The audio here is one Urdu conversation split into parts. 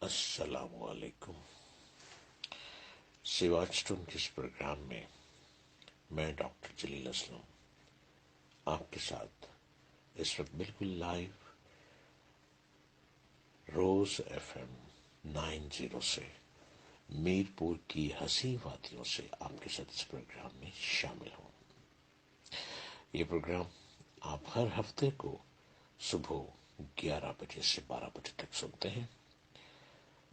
السلام علیکم۔ سواج ٹون کے اس پروگرام میں میں ڈاکٹر جلیل اسلم آپ کے ساتھ اس وقت بالکل لائیو روز ایف ایم 90 سے میر پور کی حسین وادیوں سے آپ کے ساتھ اس پروگرام میں شامل ہوں۔ یہ پروگرام آپ ہر ہفتے کو صبح 11 بجے سے 12 بجے تک سنتے ہیں۔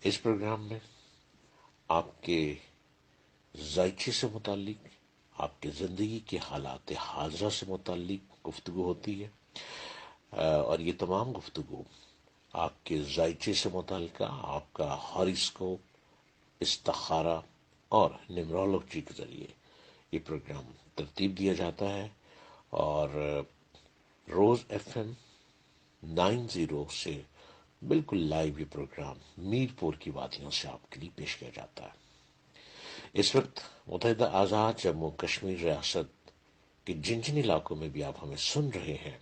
اس پروگرام میں آپ کے ذائقے سے متعلق، آپ کے زندگی کے حالات حاضرہ سے متعلق گفتگو ہوتی ہے، اور یہ تمام گفتگو آپ کے ذائقے سے متعلقہ آپ کا ہاروسکوپ، استخارہ اور نیمرولوجی کے ذریعے یہ پروگرام ترتیب دیا جاتا ہے، اور روز ایف ایم 90 سے بالکل لائیو یہ پروگرام میر پور کی وادیوں سے آپ کے لیے پیش کیا جاتا ہے۔ اس وقت متحدہ آزاد جموں کشمیر ریاست کے جن جن علاقوں میں بھی آپ ہمیں سن رہے ہیں،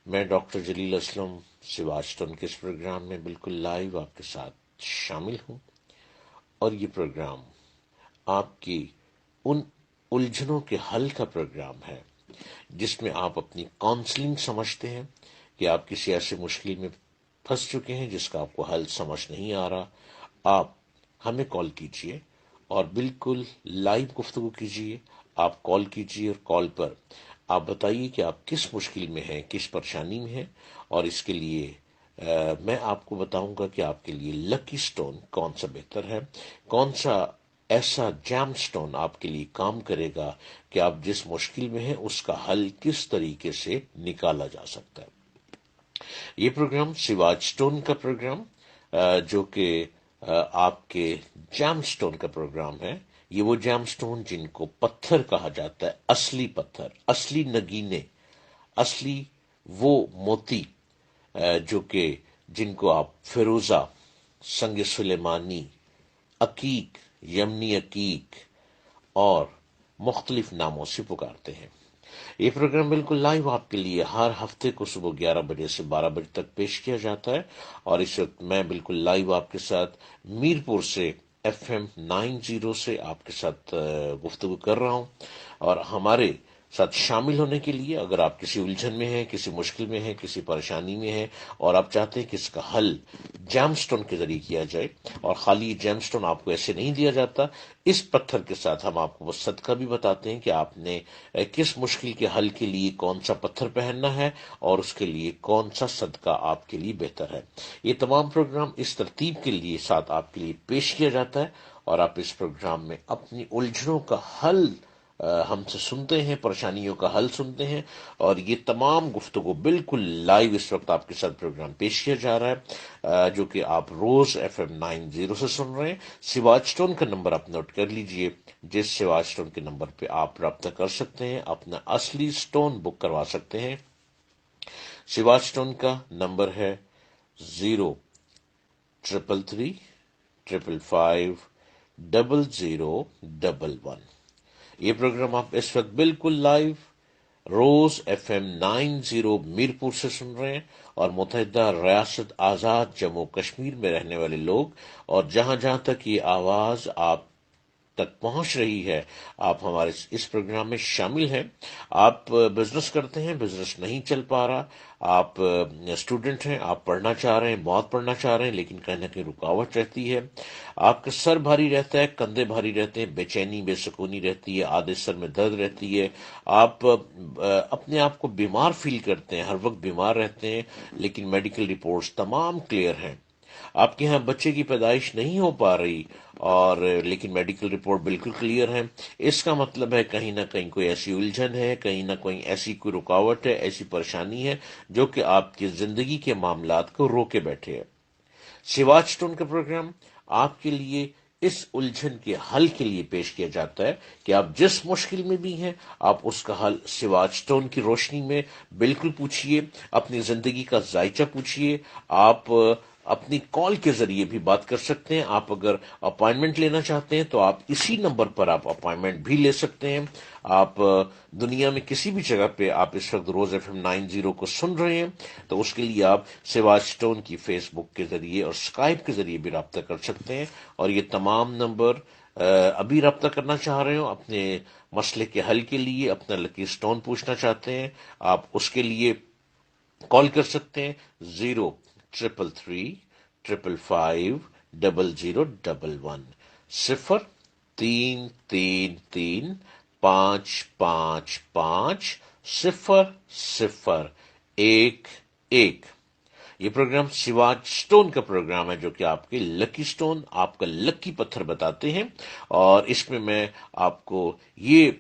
میں ڈاکٹر جلیل اسلم سواج ٹون کے اس پروگرام میں بالکل لائیو آپ کے ساتھ شامل ہوں، اور یہ پروگرام آپ کی ان الجھنوں کے حل کا پروگرام ہے جس میں آپ اپنی کاؤنسلنگ سمجھتے ہیں کہ آپ کسی ایسی مشکل میں پھنس چکے ہیں جس کا آپ کو حل سمجھ نہیں آ رہا۔ آپ ہمیں کال کیجئے اور بالکل لائیو گفتگو کیجئے۔ آپ کال کیجئے اور کال پر آپ بتائیے کہ آپ کس مشکل میں ہیں، کس پریشانی میں ہیں، اور اس کے لیے میں آپ کو بتاؤں گا کہ آپ کے لیے لکی سٹون کون سا بہتر ہے، کون سا ایسا جیم سٹون آپ کے لیے کام کرے گا کہ آپ جس مشکل میں ہیں اس کا حل کس طریقے سے نکالا جا سکتا ہے۔ یہ پروگرام سواج سٹون کا پروگرام جو کہ آپ کے جیم سٹون کا پروگرام ہے۔ یہ وہ جیم سٹون جن کو پتھر کہا جاتا ہے، اصلی پتھر، اصلی نگینے، اصلی وہ موتی جو کہ جن کو آپ فیروزہ، سنگ سلیمانی، عقیق، یمنی عقیق اور مختلف ناموں سے پکارتے ہیں۔ یہ پروگرام بالکل لائیو آپ کے لیے ہر ہفتے کو صبح 11 بجے سے 12 بجے تک پیش کیا جاتا ہے، اور اس وقت میں بالکل لائیو آپ کے ساتھ میر پور سے ایف ایم 90 سے آپ کے ساتھ گفتگو کر رہا ہوں۔ اور ہمارے ساتھ شامل ہونے کے لیے، اگر آپ کسی الجھن میں ہیں، کسی مشکل میں ہیں، کسی پریشانی میں ہیں، اور آپ چاہتے ہیں کہ اس کا حل جیم سٹون کے ذریعے کیا جائے، اور خالی جیم سٹون آپ کو ایسے نہیں دیا جاتا، اس پتھر کے ساتھ ہم آپ کو وہ صدقہ بھی بتاتے ہیں کہ آپ نے کس مشکل کے حل کے لیے کون سا پتھر پہننا ہے اور اس کے لیے کون سا صدقہ آپ کے لیے بہتر ہے۔ یہ تمام پروگرام اس ترتیب کے لیے ساتھ آپ کے لیے پیش کیا جاتا ہے، اور آپ اس پروگرام میں اپنی الجھنوں کا حل ہم سے سنتے ہیں، پریشانیوں کا حل سنتے ہیں، اور یہ تمام گفتگو بالکل لائیو اس وقت آپ کے ساتھ پروگرام پیش کیا جا رہا ہے، جو کہ آپ روز ایف ایم 90 سے سن رہے ہیں۔ سواج ٹون کا نمبر آپ نوٹ کر لیجئے، جس سواج ٹون کے نمبر پہ آپ رابطہ کر سکتے ہیں، اپنا اصلی سٹون بک کروا سکتے ہیں۔ سواج ٹون کا نمبر ہے 03355500011۔ یہ پروگرام آپ اس وقت بالکل لائیو روز ایف ایم 90 میر پور سے سن رہے ہیں، اور متحدہ ریاست آزاد جموں کشمیر میں رہنے والے لوگ، اور جہاں جہاں تک یہ آواز آپ تک پہنچ رہی ہے، آپ ہمارے اس پروگرام میں شامل ہیں۔ آپ بزنس کرتے ہیں، بزنس نہیں چل پا رہا، آپ اسٹوڈنٹ ہیں، آپ پڑھنا چاہ رہے ہیں، بہت پڑھنا چاہ رہے ہیں، لیکن کہیں نہ کہیں رکاوٹ رہتی ہے، آپ کا سر بھاری رہتا ہے، کندھے بھاری رہتے ہیں، بے چینی، بے سکونی رہتی ہے، آدھے سر میں درد رہتی ہے، آپ اپنے آپ کو بیمار فیل کرتے ہیں، ہر وقت بیمار رہتے ہیں، لیکن میڈیکل رپورٹس تمام کلیئر ہیں۔ آپ کے ہاں بچے کی پیدائش نہیں ہو پا رہی، اور لیکن میڈیکل رپورٹ بالکل کلیئر ہے۔ اس کا مطلب ہے کہیں نہ کہیں کوئی ایسی الجھن ہے، کہیں نہ کہیں ایسی کوئی رکاوٹ ہے، ایسی پریشانی ہے جو کہ آپ کی زندگی کے معاملات کو روکے بیٹھے ہے۔ سواج ٹون کا پروگرام آپ کے لیے اس الجھن کے حل کے لیے پیش کیا جاتا ہے کہ آپ جس مشکل میں بھی ہیں، آپ اس کا حل سواج ٹون کی روشنی میں بالکل پوچھئے، اپنی زندگی کا ذائچہ پوچھئے، آپ اپنی کال کے ذریعے بھی بات کر سکتے ہیں. آپ اگر اپائنٹمنٹ لینا چاہتے ہیں تو آپ اسی نمبر پر آپ اپائنٹمنٹ بھی لے سکتے ہیں. آپ دنیا میں کسی بھی جگہ پہ آپ اس وقت روز FM 90 کو سن رہے ہیں تو اس کے لیے آپ سواج اسٹون کی فیس بک کے ذریعے اور اسکائپ کے ذریعے بھی رابطہ کر سکتے ہیں. اور یہ تمام نمبر ابھی رابطہ کرنا چاہ رہے ہو اپنے مسئلے کے حل کے لیے، اپنا لکی اسٹون پوچھنا چاہتے ہیں، آپ اس کے لیے کال کر سکتے ہیں 033555001 033555001. یہ پروگرام سواج اسٹون کا پروگرام ہے جو کہ آپ کے لکی اسٹون، آپ کا لکی پتھر بتاتے ہیں. اور اس میں میں آپ کو یہ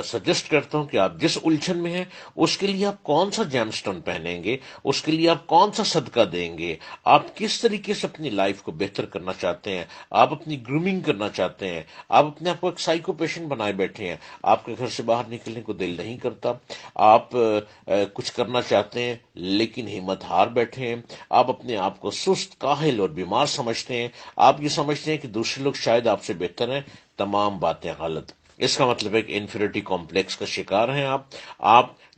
سجیسٹ کرتا ہوں کہ آپ جس الجھن میں ہیں اس کے لیے آپ کون سا جیم اسٹون پہنیں گے، اس کے لیے آپ کون سا صدقہ دیں گے، آپ کس طریقے سے اپنی لائف کو بہتر کرنا چاہتے ہیں، آپ اپنی گرومنگ کرنا چاہتے ہیں، آپ اپنے آپ کو ایک سائیکو پیشنٹ بنائے بیٹھے ہیں، آپ کے گھر سے باہر نکلنے کو دل نہیں کرتا، آپ کچھ کرنا چاہتے ہیں لیکن ہمت ہار بیٹھے ہیں، آپ اپنے آپ کو سست، کاہل اور بیمار سمجھتے ہیں، آپ یہ سمجھتے ہیں کہ دوسرے لوگ شاید آپ سے بہتر ہیں. تمام باتیں غلط. اس کا مطلب ہے کہ انفیریٹی کمپلیکس کا شکار ہیں آپ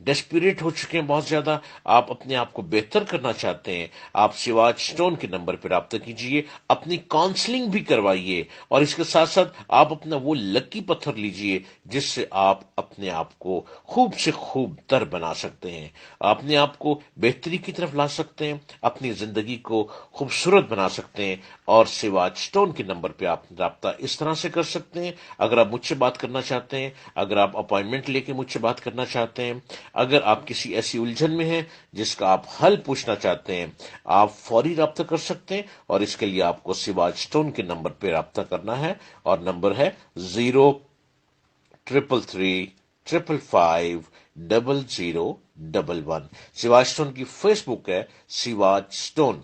ڈیسپریٹ ہو چکے ہیں بہت زیادہ، آپ اپنے آپ کو بہتر کرنا چاہتے ہیں. آپ سواج اسٹون کے نمبر پر رابطہ کیجئے، اپنی کاؤنسلنگ بھی کروائیے، اور اس کے ساتھ ساتھ آپ اپنا وہ لکی پتھر لیجئے جس سے آپ اپنے آپ کو خوب سے خوب تر بنا سکتے ہیں، اپنے آپ کو بہتری کی طرف لا سکتے ہیں، اپنی زندگی کو خوبصورت بنا سکتے ہیں. اور سواج اسٹون کے نمبر پہ آپ رابطہ اس طرح سے کر سکتے ہیں. اگر آپ مجھ سے بات کرنا چاہتے ہیں، اگر آپ اپائنٹمنٹ لے کے مجھ سے بات کرنا چاہتے ہیں، اگر آپ کسی ایسی الجھن میں ہیں جس کا آپ حل پوچھنا چاہتے ہیں، آپ فوری رابطہ کر سکتے ہیں. اور اس کے لیے آپ کو سواج اسٹون کے نمبر پہ رابطہ کرنا ہے، اور نمبر ہے 033555001. سواج اسٹون کی فیس بک ہے سواج اسٹون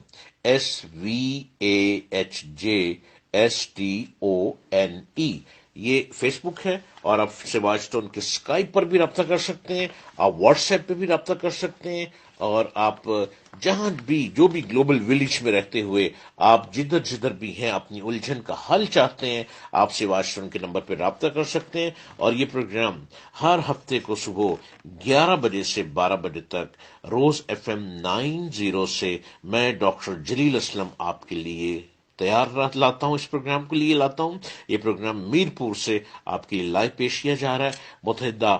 SVAHJSTONE. یہ فیس بک ہے. اور آپ سواج اسٹون کے اسکائپ پر بھی رابطہ کر سکتے ہیں، آپ واٹس ایپ پہ بھی رابطہ کر سکتے ہیں. اور آپ جہاں بھی جو بھی گلوبل ولیج میں رہتے ہوئے آپ جدھر جدھر بھی ہیں اپنی الجھن کا حل چاہتے ہیں، آپ سواج اسٹون کے نمبر پہ رابطہ کر سکتے ہیں. اور یہ پروگرام ہر ہفتے کو صبح 11 بجے سے 12 بجے تک روز FM 90 سے میں ڈاکٹر جلیل اسلم آپ کے لیے تیار لاتا ہوں. اس پروگرام کے لیے لاتا ہوں. یہ پروگرام میرپور سے آپ کے لیے لائیو پیش کیا جا رہا ہے، متحدہ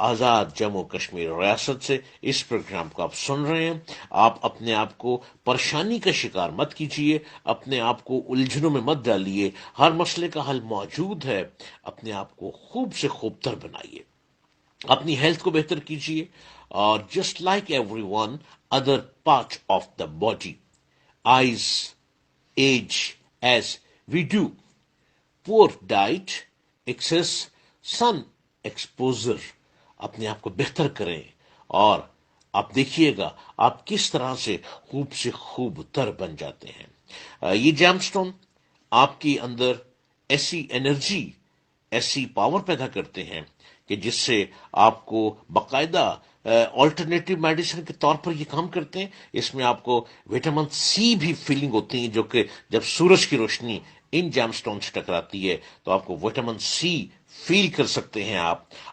آزاد جموں کشمیر ریاست سے اس پروگرام کو آپ سن رہے ہیں. آپ اپنے آپ کو پریشانی کا شکار مت کیجیے، اپنے آپ کو الجھنوں میں مت ڈالیے، ہر مسئلے کا حل موجود ہے. اپنے آپ کو خوب سے خوب تر بنائیے، اپنی ہیلتھ کو بہتر کیجیے. اور just like every one other part of the body, eyes age as we do, poor diet, excess sun exposure. اپنے آپ کو بہتر کریں اور آپ دیکھیے گا آپ کس طرح سے خوب تر بن جاتے ہیں. یہ جیم اسٹون آپ کے اندر ایسی انرجی، ایسی پاور پیدا کرتے ہیں کہ جس سے آپ کو باقاعدہ آلٹرنیٹو میڈیسن کے طور پر یہ کام کرتے ہیں. اس میں آپ کو وٹامن سی بھی فیلنگ ہوتی ہے، جو کہ جب سورج کی روشنی ان جیم اسٹون سے ٹکراتی ہے تو آپ کو وٹامن سی فیل کر سکتے ہیں.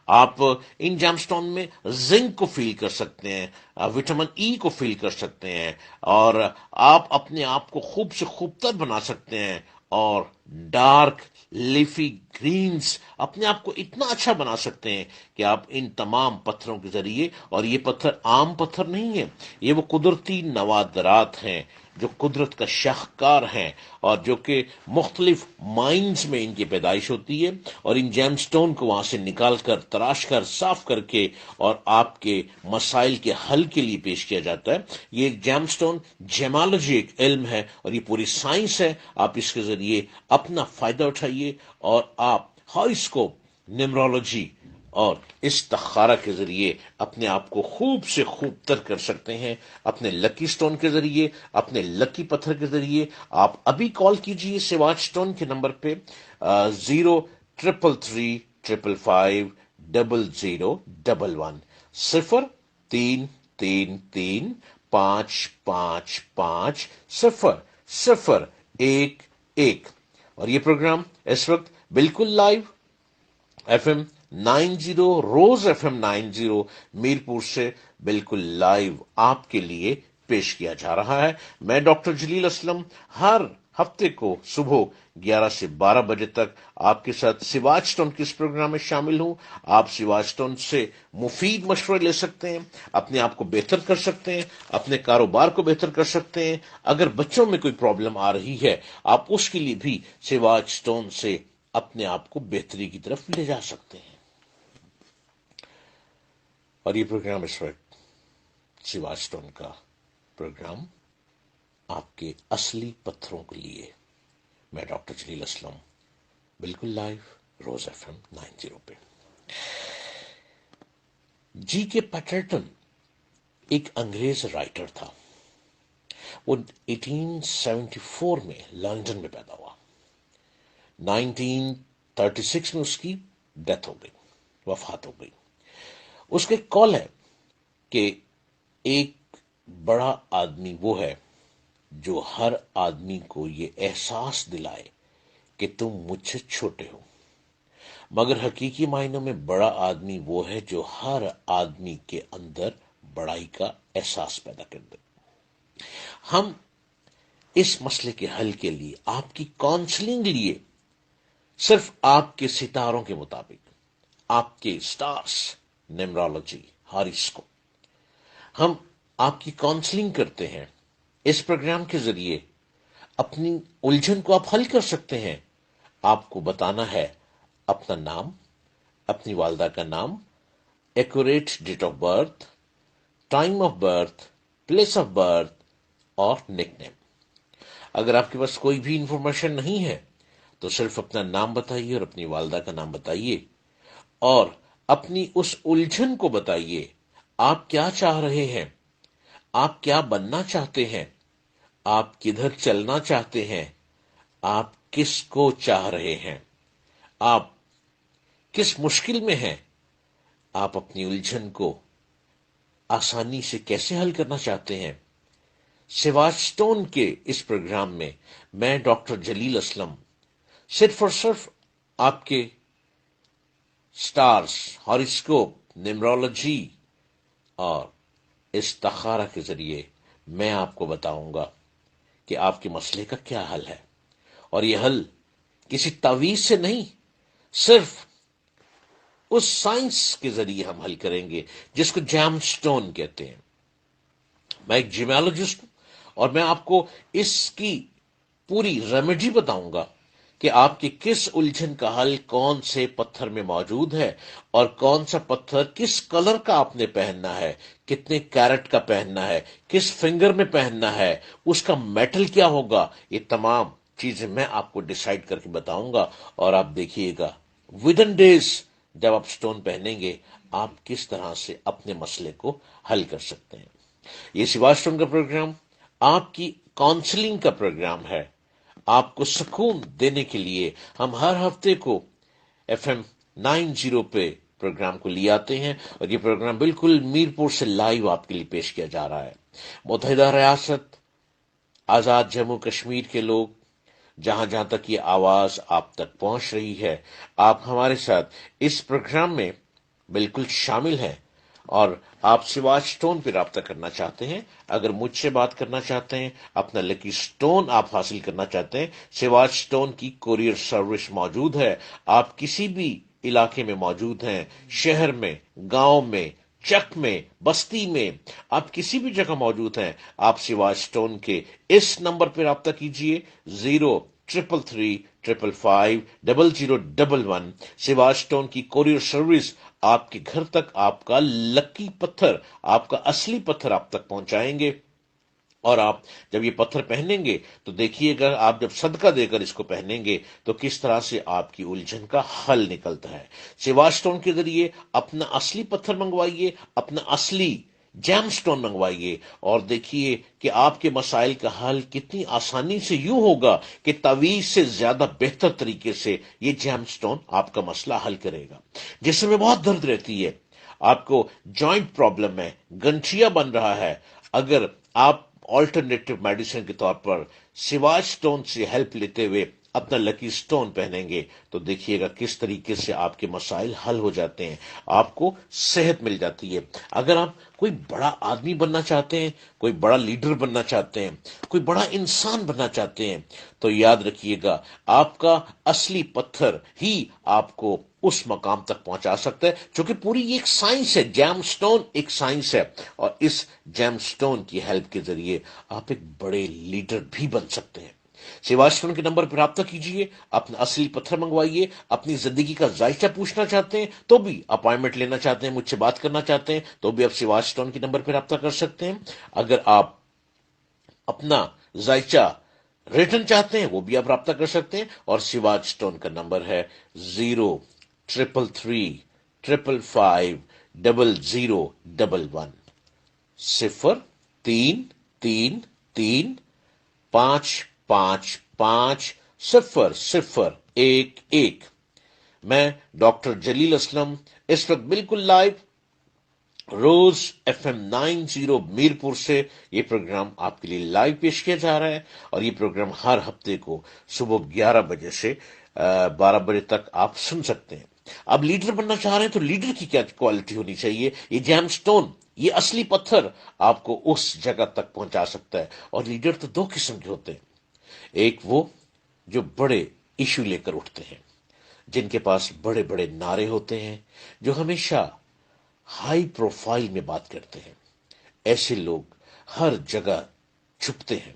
آپ ان جیم اسٹون میں زنک کو فیل کر سکتے ہیں، وٹامن ای کو فیل کر سکتے ہیں، اور آپ اپنے آپ کو خوب سے خوب تر بنا سکتے ہیں. اور ڈارک لیفی گرینز اپنے آپ کو اتنا اچھا بنا سکتے ہیں کہ آپ ان تمام پتھروں کے ذریعے، اور یہ پتھر عام پتھر نہیں ہیں، یہ وہ قدرتی نوادرات ہیں جو قدرت کا شاہکار ہیں، اور جو کہ مختلف مائنز میں ان کی پیدائش ہوتی ہے، اور ان جیم سٹون کو وہاں سے نکال کر، تراش کر، صاف کر کے اور آپ کے مسائل کے حل کے لیے پیش کیا جاتا ہے. یہ ایک جیم سٹون جیمالوجی ایک علم ہے اور یہ پوری سائنس ہے. آپ اس کے ذریعے اپنا فائدہ اٹھائیے اور آپ ہائیسکوپ، نیمرولوجی اور استخارہ کے ذریعے اپنے آپ کو خوب سے خوب تر کر سکتے ہیں. اپنے لکی سٹون کے ذریعے، اپنے لکی پتھر کے ذریعے آپ ابھی کال کیجئے سواج سٹون کے نمبر پہ 03335555001 03335555001. 1-800-555-0011 اور یہ پروگرام اس وقت بالکل لائیو FM 90 روز FM 90 میرپور سے بالکل لائیو آپ کے لیے پیش کیا جا رہا ہے۔ میں ڈاکٹر جلیل اسلم ہر ہفتے کو صبح 11 سے 12 بجے تک آپ کے ساتھ سواج ٹون کے اس پروگرام میں شامل ہوں۔ آپ سواج ٹون سے مفید مشورے لے سکتے ہیں، اپنے آپ کو بہتر کر سکتے ہیں، اپنے کاروبار کو بہتر کر سکتے ہیں۔ اگر بچوں میں کوئی پرابلم آ رہی ہے، آپ اس کے لیے بھی سواج ٹون سے اپنے آپ کو بہتری کی طرف لے جا سکتے ہیں۔ اور یہ پروگرام اس وقت سواج ٹون کا پروگرام آپ کے اصلی پتھروں کے لیے میں ڈاکٹر جلیل اسلم بالکل لائیو روز FM 90 پہ۔ جی کے پیٹرٹن ایک انگریز رائٹر تھا۔ وہ 1874 میں لندن میں پیدا ہوا۔ 1936 میں اس کی ڈیتھ ہو گئی، وفات ہو گئی۔ اس کا ایک قول ہے کہ ایک بڑا آدمی وہ ہے جو ہر آدمی کو یہ احساس دلائے کہ تم مجھ سے چھوٹے ہو، مگر حقیقی معنوں میں بڑا آدمی وہ ہے جو ہر آدمی کے اندر بڑائی کا احساس پیدا کر دے۔ ہم اس مسئلے کے حل کے لیے آپ کی کاؤنسلنگ لیے صرف آپ کے ستاروں کے مطابق، آپ کے سٹارز، نیمرولوجی، ہاروسکوپ، ہم آپ کی کاؤنسلنگ کرتے ہیں۔ اس پروگرام کے ذریعے اپنی الجھن کو آپ حل کر سکتے ہیں۔ آپ کو بتانا ہے اپنا نام، اپنی والدہ کا نام، accurate date of birth, time of birth, place of birth اور نک نیم۔ اگر آپ کے پاس کوئی بھی انفارمیشن نہیں ہے تو صرف اپنا نام بتائیے اور اپنی والدہ کا نام بتائیے، اور اپنی اس الجھن کو بتائیے۔ آپ کیا چاہ رہے ہیں؟ آپ کیا بننا چاہتے ہیں؟ آپ کدھر چلنا چاہتے ہیں؟ آپ کس کو چاہ رہے ہیں؟ آپ کس مشکل میں ہیں؟ آپ اپنی الجھن کو آسانی سے کیسے حل کرنا چاہتے ہیں؟ سواج ٹون کے اس پروگرام میں میں ڈاکٹر جلیل اسلم صرف اور صرف آپ کے سٹارز، ہاروسکوپ، نیمرولوجی اور استخارہ کے ذریعے میں آپ کو بتاؤں گا کہ آپ کے مسئلے کا کیا حل ہے۔ اور یہ حل کسی تعویذ سے نہیں، صرف اس سائنس کے ذریعے ہم حل کریں گے جس کو جیم سٹون کہتے ہیں۔ میں ایک جیمیالوجسٹ ہوں اور میں آپ کو اس کی پوری ریمیڈی بتاؤں گا کہ آپ کی کس الجھن کا حل کون سے پتھر میں موجود ہے، اور کون سا پتھر کس کلر کا آپ نے پہننا ہے، کتنے کیرٹ کا پہننا ہے، کس فنگر میں پہننا ہے، اس کا میٹل کیا ہوگا۔ یہ تمام چیزیں میں آپ کو ڈیسائیڈ کر کے بتاؤں گا، اور آپ دیکھیے گا ود ان ڈیز جب آپ سٹون پہنیں گے آپ کس طرح سے اپنے مسئلے کو حل کر سکتے ہیں۔ یہ سواج ٹون کا پروگرام آپ کی کاؤنسلنگ کا پروگرام ہے۔ آپ کو سکون دینے کے لیے ہم ہر ہفتے کو FM 90 پہ پروگرام کو لے آتے ہیں، اور یہ پروگرام بالکل میرپور سے لائیو آپ کے لیے پیش کیا جا رہا ہے۔ متحدہ ریاست، آزاد جموں کشمیر کے لوگ، جہاں جہاں تک یہ آواز آپ تک پہنچ رہی ہے، آپ ہمارے ساتھ اس پروگرام میں بالکل شامل ہیں۔ اور آپ سواج سٹون پہ رابطہ کرنا چاہتے ہیں، اگر مجھ سے بات کرنا چاہتے ہیں، اپنا لکی سٹون آپ حاصل کرنا چاہتے ہیں، سواج سٹون کی کوریئر سروس موجود ہے۔ آپ کسی بھی علاقے میں موجود ہیں، شہر میں، گاؤں میں، چک میں، بستی میں، آپ کسی بھی جگہ موجود ہیں، آپ سواج سٹون کے اس نمبر پہ رابطہ کیجئے 033555011 سواج سٹون کی کوریئر سروس آپ کے گھر تک آپ کا لکی پتھر، آپ کا اصلی پتھر آپ تک پہنچائیں گے۔ اور آپ جب یہ پتھر پہنیں گے تو دیکھیے گا، آپ جب صدقہ دے کر اس کو پہنیں گے تو کس طرح سے آپ کی الجھن کا حل نکلتا ہے۔ سواج سٹون کے ذریعے اپنا اصلی پتھر منگوائیے، اپنا اصلی جیم سٹون منگوائیے، اور دیکھیے کہ آپ کے مسائل کا حل کتنی آسانی سے یوں ہوگا کہ تعویذ سے زیادہ بہتر طریقے سے یہ جیم سٹون آپ کا مسئلہ حل کرے گا۔ جسم میں بہت درد رہتی ہے، آپ کو جوائنٹ پرابلم ہے، گنٹھیا بن رہا ہے، اگر آپ آلٹرنیٹو میڈیسن کے طور پر سواج سٹون سے ہیلپ لیتے ہوئے اپنا لکی سٹون پہنیں گے تو دیکھیے گا کس طریقے سے آپ کے مسائل حل ہو جاتے ہیں، آپ کو صحت مل جاتی ہے۔ اگر آپ کوئی بڑا آدمی بننا چاہتے ہیں، کوئی بڑا لیڈر بننا چاہتے ہیں، کوئی بڑا انسان بننا چاہتے ہیں، تو یاد رکھیے گا آپ کا اصلی پتھر ہی آپ کو اس مقام تک پہنچا سکتا ہے، چونکہ پوری یہ ایک سائنس ہے، جیم سٹون ایک سائنس ہے، اور اس جیم سٹون کی ہیلپ کے ذریعے آپ ایک بڑے لیڈر بھی بن سکتے ہیں۔ سیواسٹون کے نمبر پر رابطہ کیجئے، اپنا اصلی پتھر منگوائیے، اپنی زندگی کا ذائچہ پوچھنا چاہتے ہیں تو بھی، اپائنٹمنٹ لینا چاہتے ہیں، مجھ سے بات کرنا چاہتے ہیں تو بھی آپ سیواسٹون کے نمبر پر رابطہ کر سکتے ہیں۔ اگر آپ اپنا ذائچہ ریٹرن چاہتے ہیں وہ بھی آپ رابطہ کر سکتے ہیں، اور سیواج سٹون کا نمبر ہے 033355011 033355011۔ میں ڈاکٹر جلیل اسلم اس وقت بالکل لائیو روز FM 90 میرپور سے یہ پروگرام آپ کے لیے لائیو پیش کیا جا رہا ہے، اور یہ پروگرام ہر ہفتے کو صبح 11 بجے سے 12 بجے تک آپ سن سکتے ہیں۔ اب لیڈر بننا چاہ رہے ہیں تو لیڈر کی کیا کوالٹی ہونی چاہیے؟ یہ جیم سٹون، یہ اصلی پتھر آپ کو اس جگہ تک پہنچا سکتا ہے۔ اور لیڈر تو دو قسم کے ہوتے ہیں، ایک وہ جو بڑے ایشو لے کر اٹھتے ہیں، جن کے پاس بڑے بڑے نعرے ہوتے ہیں، جو ہمیشہ ہائی پروفائل میں بات کرتے ہیں۔ ایسے لوگ ہر جگہ چھپتے ہیں،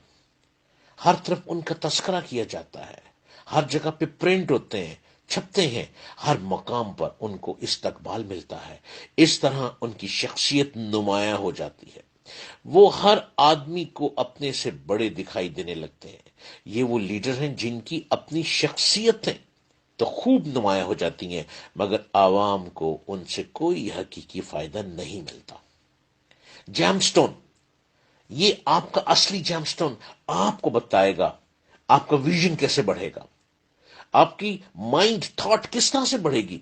ہر طرف ان کا تذکرہ کیا جاتا ہے، ہر جگہ پہ پرنٹ ہوتے ہیں، چھپتے ہیں، ہر مقام پر ان کو استقبال ملتا ہے، اس طرح ان کی شخصیت نمایاں ہو جاتی ہے، وہ ہر آدمی کو اپنے سے بڑے دکھائی دینے لگتے ہیں۔ یہ وہ لیڈر ہیں جن کی اپنی شخصیتیں تو خوب نمایاں ہو جاتی ہیں، مگر عوام کو ان سے کوئی حقیقی فائدہ نہیں ملتا۔ جیم سٹون، یہ آپ کا اصلی جیم سٹون آپ کو بتائے گا آپ کا ویژن کیسے بڑھے گا، آپ کی مائنڈ تھاٹ کس طرح سے بڑھے گی۔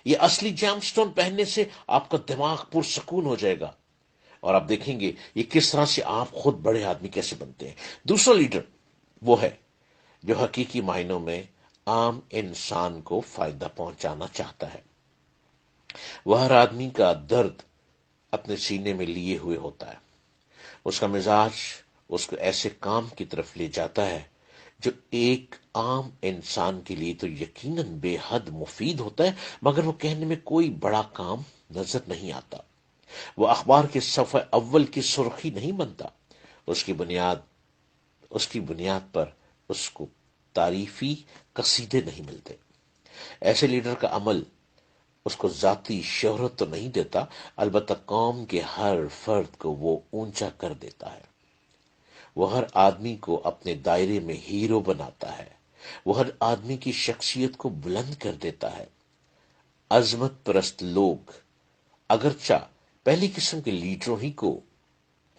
یہ اصلی جیم سٹون پہننے سے آپ کا دماغ پرسکون ہو جائے گا، اور آپ دیکھیں گے یہ کس طرح سے آپ خود بڑے آدمی کیسے بنتے ہیں۔ دوسرا لیڈر وہ ہے جو حقیقی معنوں میں عام انسان کو فائدہ پہنچانا چاہتا ہے۔ وہ ہر آدمی کا درد اپنے سینے میں لیے ہوئے ہوتا ہے، اس کا مزاج اس کو ایسے کام کی طرف لے جاتا ہے جو ایک عام انسان کے لیے تو یقیناً بے حد مفید ہوتا ہے، مگر وہ کہنے میں کوئی بڑا کام نظر نہیں آتا۔ وہ اخبار کے صفحہ اول کی سرخی نہیں بنتا، اس کی بنیاد پر اس کو تعریفی قصیدے نہیں ملتے۔ ایسے لیڈر کا عمل اس کو ذاتی شہرت تو نہیں دیتا، البتہ قوم کے ہر فرد کو وہ اونچا کر دیتا ہے۔ وہ ہر آدمی کو اپنے دائرے میں ہیرو بناتا ہے، وہ ہر آدمی کی شخصیت کو بلند کر دیتا ہے۔ عظمت پرست لوگ اگرچہ پہلی قسم کے لیڈروں ہی کو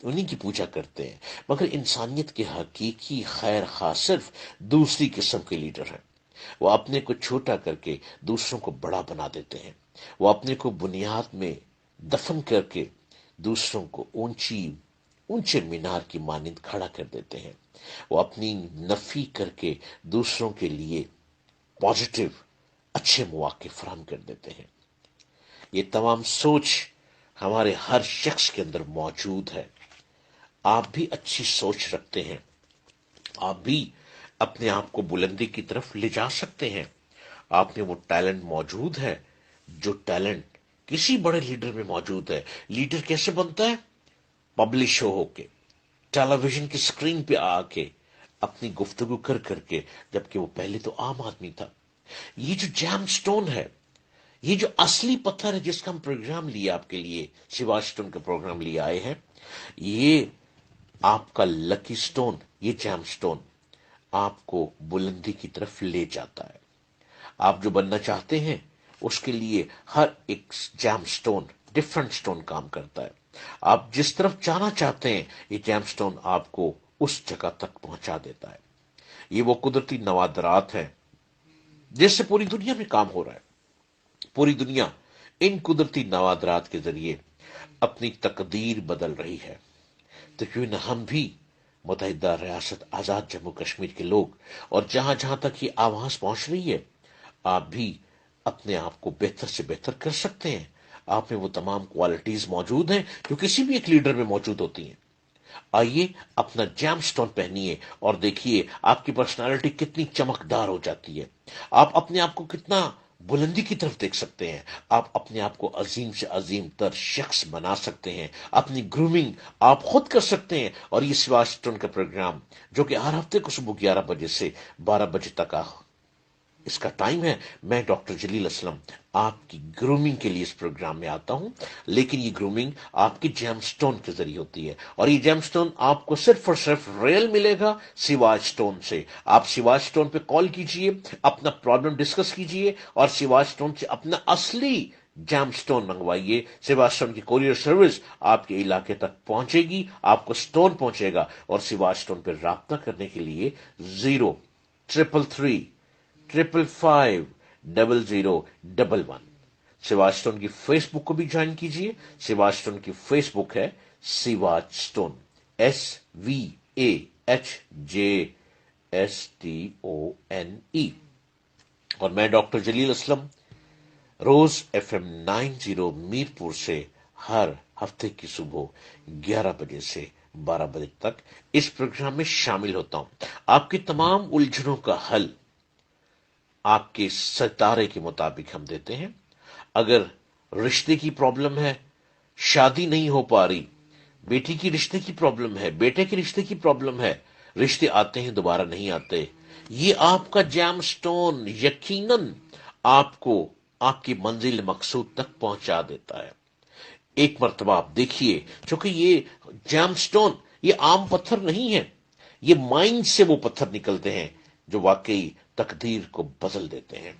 انہی کی پوجا کرتے ہیں، مگر انسانیت کے حقیقی خیر خواہ صرف دوسری قسم کے لیڈر ہیں۔ وہ اپنے کو چھوٹا کر کے دوسروں کو بڑا بنا دیتے ہیں، وہ اپنے کو بنیاد میں دفن کر کے دوسروں کو اونچے مینار کی مانند کھڑا کر دیتے ہیں، وہ اپنی نفی کر کے دوسروں کے لیے پازیٹو اچھے مواقع فراہم کر دیتے ہیں۔ یہ تمام سوچ ہمارے ہر شخص کے اندر موجود ہے۔ آپ بھی اچھی سوچ رکھتے ہیں، آپ بھی اپنے آپ کو بلندی کی طرف لے جا سکتے ہیں۔ آپ میں وہ ٹیلنٹ موجود ہے جو ٹیلنٹ کسی بڑے لیڈر میں موجود ہے۔ لیڈر کیسے بنتا ہے؟ پبلش ہو کے، ٹیلی ویژن کی سکرین پہ آ کے، اپنی گفتگو کر کر کے، جبکہ وہ پہلے تو عام آدمی تھا۔ یہ جو جیم سٹون ہے، یہ جو اصلی پتھر ہے جس کا ہم پروگرام لیے آپ کے لیے، سیواسٹون کا پروگرام لیے آئے ہیں، یہ آپ کا لکی سٹون، یہ جیم سٹون آپ کو بلندی کی طرف لے جاتا ہے۔ آپ جو بننا چاہتے ہیں اس کے لیے ہر ایک جیم سٹون ڈفرنٹ سٹون کام کرتا ہے۔ آپ جس طرف جانا چاہتے ہیں یہ جیم سٹون آپ کو اس جگہ تک پہنچا دیتا ہے۔ یہ وہ قدرتی نوادرات ہیں جس سے پوری دنیا میں کام ہو رہا ہے۔ پوری دنیا ان قدرتی نوادرات کے ذریعے اپنی تقدیر بدل رہی ہے، تو کیوں نہ ہم بھی متحدہ ریاست آزاد جموں کشمیر کے لوگ، اور جہاں جہاں تک یہ آواز پہنچ رہی ہے، آپ بھی اپنے آپ کو بہتر سے بہتر کر سکتے ہیں۔ آپ میں وہ تمام کوالٹیز موجود ہیں جو کسی بھی ایک لیڈر میں موجود ہوتی ہیں۔ آئیے اپنا جیم سٹون پہنیے اور دیکھیے آپ کی پرسنالٹی کتنی چمکدار ہو جاتی ہے۔ آپ اپنے آپ کو کتنا بلندی کی طرف دیکھ سکتے ہیں۔ آپ اپنے آپ کو عظیم سے عظیم تر شخص بنا سکتے ہیں۔ اپنی گرومنگ آپ خود کر سکتے ہیں۔ اور یہ سواج سٹون کا پروگرام جو کہ ہر ہفتے کو صبح 11 بجے سے 12 بجے تک اس کا ٹائم ہے، میں ڈاکٹر جلیل اسلم آپ کی گرومنگ کے لیے اس پروگرام میں آتا ہوں، لیکن یہ گرومنگ آپ کی جیم سٹون کے ذریعے ہوتی ہے، اور یہ جیم سٹون آپ کو صرف اور صرف ریل ملے گا سواج سٹون سے۔ آپ سواج سٹون پہ کال کیجئے، اپنا پرابلم ڈسکس کیجئے، اور سواج سٹون سے اپنا اصلی جیم سٹون منگوائیے۔ سواج سٹون کی کوریئر سروس آپ کے علاقے تک پہنچے گی، آپ کو سٹون پہنچے گا۔ اور سواج سٹون پہ رابطہ کرنے کے لیے 033355001 سواج سٹون کی فیس بک کو بھی جوائن کیجئے۔ سواج سٹون کی فیس بک ہے سواج سٹون، SVAHJSTONE۔ اور میں ڈاکٹر جلیل اسلم روز FM 90 میرپور سے ہر ہفتے کی صبح 11 بجے سے 12 بجے تک اس پروگرام میں شامل ہوتا ہوں۔ آپ کی تمام الجھنوں کا حل آپ کے ستارے کے مطابق ہم دیتے ہیں۔ اگر رشتے کی پرابلم ہے، شادی نہیں ہو پا رہی، بیٹی کی رشتے کی پرابلم ہے، بیٹے کے رشتے کی پرابلم ہے، رشتے آتے ہیں دوبارہ نہیں آتے، یہ آپ کا جیم سٹون یقیناً آپ کو آپ کی منزل مقصود تک پہنچا دیتا ہے۔ ایک مرتبہ آپ دیکھیے، چونکہ یہ جیم سٹون یہ عام پتھر نہیں ہے، یہ مائنڈ سے وہ پتھر نکلتے ہیں جو واقعی تقدیر کو بدل دیتے ہیں،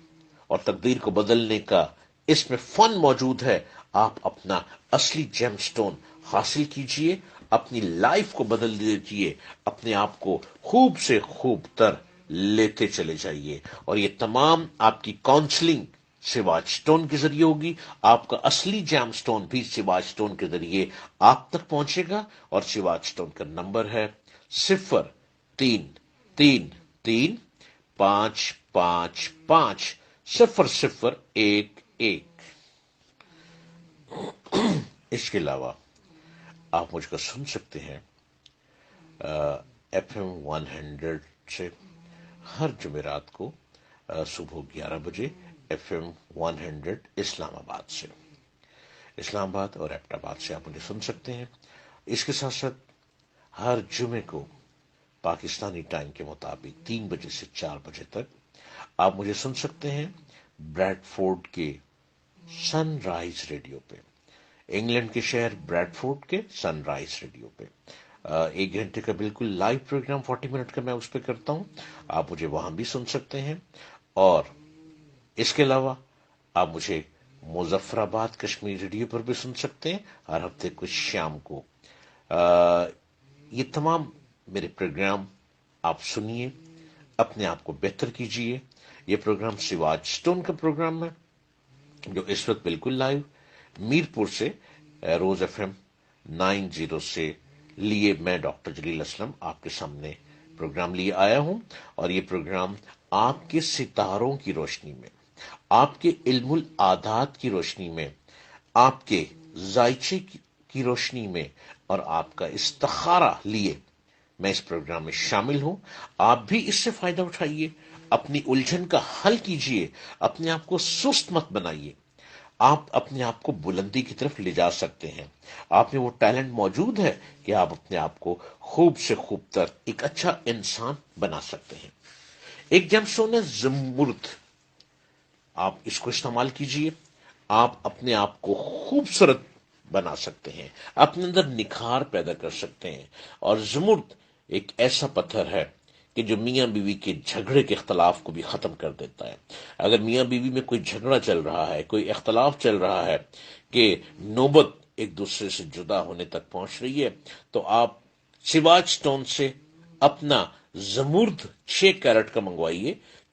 اور تقدیر کو بدلنے کا اس میں فن موجود ہے۔ آپ اپنا اصلی جیم سٹون حاصل کیجئے، اپنی لائف کو بدل دیجئے، اپنے آپ کو خوب سے خوب تر لیتے چلے جائیے، اور یہ تمام آپ کی کاؤنسلنگ سواج سٹون کے ذریعے ہوگی۔ آپ کا اصلی جیم سٹون بھی سواج سٹون کے ذریعے آپ تک پہنچے گا، اور سواج سٹون کا نمبر ہے 0333555001 اس کے علاوہ آپ مجھ کو سن سکتے ہیں FM 100 سے ہر جمعرات کو صبح 11 بجے، FM 100 اسلام آباد سے، اسلام آباد اور ایبٹ آباد سے آپ مجھے سن سکتے ہیں۔ اس کے ساتھ ساتھ ہر جمعے کو پاکستانی ٹائم کے مطابق 3 بجے سے 4 بجے تک آپ مجھے سن سکتے ہیں بریڈ فورڈ کے سن رائز ریڈیو پہ، انگلینڈ کے شہر بریڈ فورڈ کے سن رائز ریڈیو پہ 1 گھنٹے کا بالکل لائیو پروگرام 40 منٹ کا میں اس پہ کرتا ہوں، آپ مجھے وہاں بھی سن سکتے ہیں۔ اور اس کے علاوہ آپ مجھے مظفر آباد کشمیر ریڈیو پر بھی سن سکتے ہیں ہر ہفتے کو شام کو۔ یہ تمام میرے پروگرام آپ سنیے، اپنے آپ کو بہتر کیجیے۔ یہ پروگرام سواج سٹون کا پروگرام ہے جو اس وقت بالکل لائیو میرپور سے روز FM 90 سے لیے میں ڈاکٹر جلیل اسلم آپ کے سامنے پروگرام لیے آیا ہوں، اور یہ پروگرام آپ کے ستاروں کی روشنی میں، آپ کے علم العادات کی روشنی میں، آپ کے ذائچے کی روشنی میں، اور آپ کا استخارہ لیے میں اس پروگرام میں شامل ہوں۔ آپ بھی اس سے فائدہ اٹھائیے، اپنی الجھن کا حل کیجیے، اپنے آپ کو سست مت بنائیے۔ آپ اپنے آپ کو بلندی کی طرف لے جا سکتے ہیں۔ آپ میں وہ ٹیلنٹ موجود ہے کہ آپ اپنے آپ کو خوب سے خوب تر ایک اچھا انسان بنا سکتے ہیں۔ ایک جیم سٹون ہے زمرد، آپ اس کو استعمال کیجئے، آپ اپنے آپ کو خوبصورت بنا سکتے ہیں، اپنے اندر نکھار پیدا کر سکتے ہیں۔ اور زمرد ایک ایسا پتھر ہے کہ جو میاں بیوی کے جھگڑے کے اختلاف کو بھی ختم کر دیتا ہے۔ اگر میاں بیوی میں کوئی جھگڑا چل رہا ہے، کوئی اختلاف چل رہا ہے کہ نوبت ایک دوسرے سے جدا ہونے تک پہنچ رہی ہے، تو آپ سواج سٹون سے اپنا زمرد 6 کیرٹ کا منگوائیے،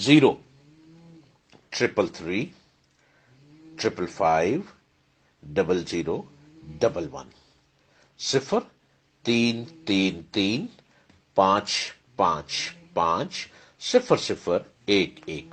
03335500011 0333555011।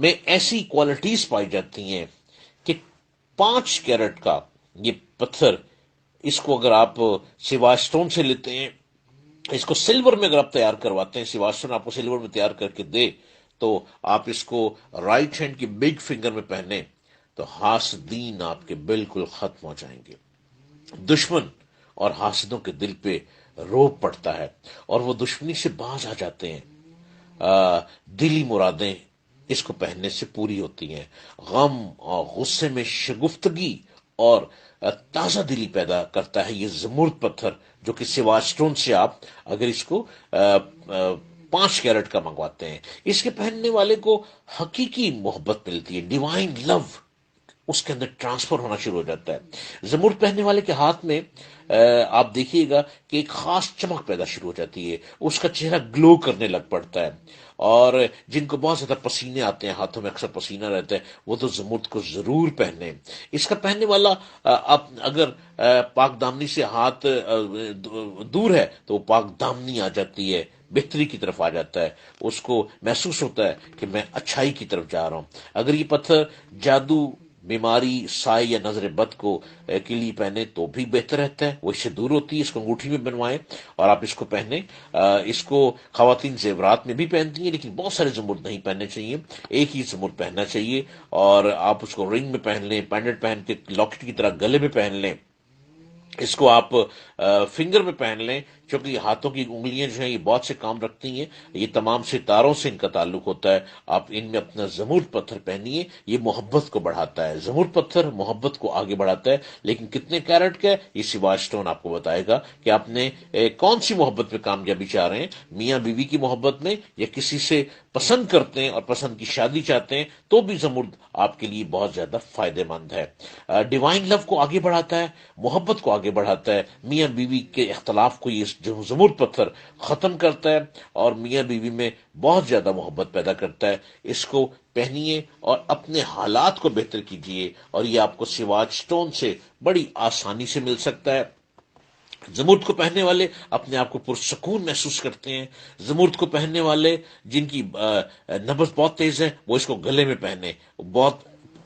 میں ایسی کوالٹیز پائی جاتی ہیں کہ 5 کیرٹ کا یہ پتھر، اس کو اگر آپ سیوا اسٹون سے لیتے ہیں، اس کو سلور میں اگر آپ تیار کرواتے ہیں، سیوا اسٹون آپ کو سلور میں تیار کر کے دے، تو آپ اس کو رائٹ ہینڈ کی بگ فنگر میں پہنے تو حاسدین آپ کے بالکل ختم ہو جائیں گے. دشمن اور حاسدوں کے دل پہ روب پڑتا ہے اور وہ دشمنی سے باز آ جاتے ہیں. دلی مرادیں اس کو پہننے سے پوری ہوتی ہیں. غم اور غصے میں شگفتگی اور تازہ دلی پیدا کرتا ہے یہ زمرد پتھر، جو کہ سیوا اسٹون سے آپ اگر اس کو 5 کیرٹ کا منگواتے ہیں، اس کے پہننے والے کو حقیقی محبت ملتی ہے، ڈیوائن لو اس کے اندر ٹرانسفر ہونا شروع ہو جاتا ہے. زمرد پہننے والے کے ہاتھ میں آپ دیکھیے گا کہ ایک خاص چمک پیدا شروع ہو جاتی ہے، اس کا چہرہ گلو کرنے لگ پڑتا ہے. اور جن کو بہت زیادہ پسینے آتے ہیں، ہاتھوں میں اکثر پسینہ رہتا ہے، وہ تو زمرد کو ضرور پہنے. اس کا پہننے والا آپ اگر پاک دامنی سے ہاتھ دور ہے تو وہ پاک دامنی آ جاتی ہے، بہتری کی طرف آ جاتا ہے، اس کو محسوس ہوتا ہے کہ میں اچھائی کی طرف جا رہا ہوں. اگر یہ پتھر جادو، بیماری، سائے یا نظر بد کو کے لیے پہنے تو بھی بہتر رہتا ہے، وہ اس سے دور ہوتی ہے. اس کو انگوٹھی میں بنوائیں اور آپ اس کو پہنے. اس کو خواتین زیورات میں بھی پہنتی ہیں، لیکن بہت سارے زمرد نہیں پہننے چاہیے، ایک ہی زمرد پہننا چاہیے. اور آپ اس کو رنگ میں پہن لیں، پینڈنٹ پہن کے لاکٹ کی طرح گلے میں پہن لیں، اس کو آپ فنگر میں پہن لیں، کیونکہ ہاتھوں کی انگلیاں جو ہیں یہ بہت سے کام رکھتی ہیں. یہ تمام ستاروں سے ان کا تعلق ہوتا ہے. آپ ان میں اپنا زمرد پتھر پہنیے، یہ محبت کو بڑھاتا ہے. زمرد پتھر محبت کو آگے بڑھاتا ہے. لیکن کتنے کیرٹ کا ہے یہ سیوا اسٹون آپ کو بتائے گا کہ آپ نے کون سی محبت میں کامیابی چاہ رہے ہیں، میاں بیوی کی محبت میں یا کسی سے پسند کرتے ہیں اور پسند کی شادی چاہتے ہیں، تو بھی زمرد آپ کے لیے بہت زیادہ فائدہ مند ہے. ڈیوائن لو کو آگے بڑھاتا ہے، محبت کو آگے بڑھاتا ہے. میاں بیوی کے اختلاف کو یہ زمرد پتھر ختم کرتا ہے اور میاں بیوی میں بہت زیادہ محبت پیدا کرتا ہے. اس کو پہنیے اور اپنے حالات کو بہتر کیجیے، اور یہ آپ کو سیواج اسٹون سے بڑی آسانی سے مل سکتا ہے. زمرد کو پہننے والے اپنے آپ کو پرسکون محسوس کرتے ہیں. زمرد کو پہننے والے جن کی نبض بہت تیز ہے وہ اس کو گلے میں پہنے، بہت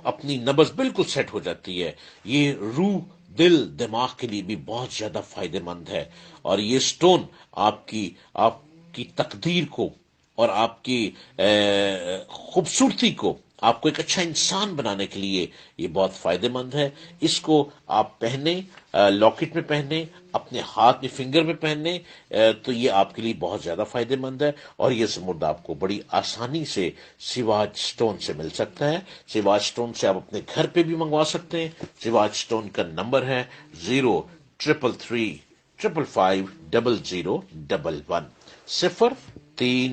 اپنی نبض بالکل سیٹ ہو جاتی ہے. یہ روح، دل، دماغ کے لیے بھی بہت زیادہ فائدہ مند ہے. اور یہ سٹون آپ کی تقدیر کو اور آپ کی خوبصورتی کو، آپ کو ایک اچھا انسان بنانے کے لیے یہ بہت فائدہ مند ہے. اس کو آپ پہنے، لاکٹ میں پہنے، اپنے ہاتھ میں فنگر میں پہننے، تو یہ آپ کے لیے بہت زیادہ فائدہ مند ہے. اور یہ زمرد آپ کو بڑی آسانی سے سیواج اسٹون سے مل سکتا ہے. سیواج اسٹون سے آپ اپنے گھر پہ بھی منگوا سکتے ہیں. سیواج اسٹون کا نمبر ہے 0333550011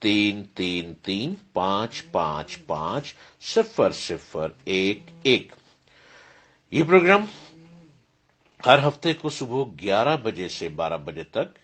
033335550011. یہ پروگرام ہر ہفتے کو صبح 11 بجے سے 12 بجے تک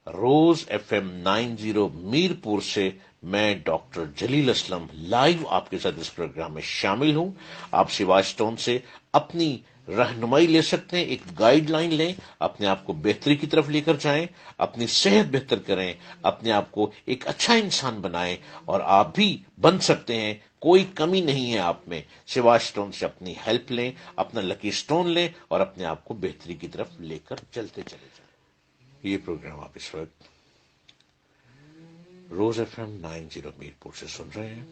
روز FM 90 میرپور سے میں ڈاکٹر جلیل اسلم لائیو آپ کے ساتھ اس پروگرام میں شامل ہوں. آپ سیواج اسٹون سے اپنی رہنمائی لے سکتے ہیں، ایک گائیڈ لائن لیں، اپنے آپ کو بہتری کی طرف لے کر جائیں، اپنی صحت بہتر کریں، اپنے آپ کو ایک اچھا انسان بنائیں، اور آپ بھی بن سکتے ہیں. کوئی کمی نہیں ہے آپ میں. سیواج اسٹون سے اپنی ہیلپ لیں، اپنا لکی اسٹون لیں، اور اپنے آپ کو بہتری کی طرف لے کر چلتے چلے جائیں. یہ پروگرام آپ اس وقت روز FM 90 میرپور سے سن رہے ہیں،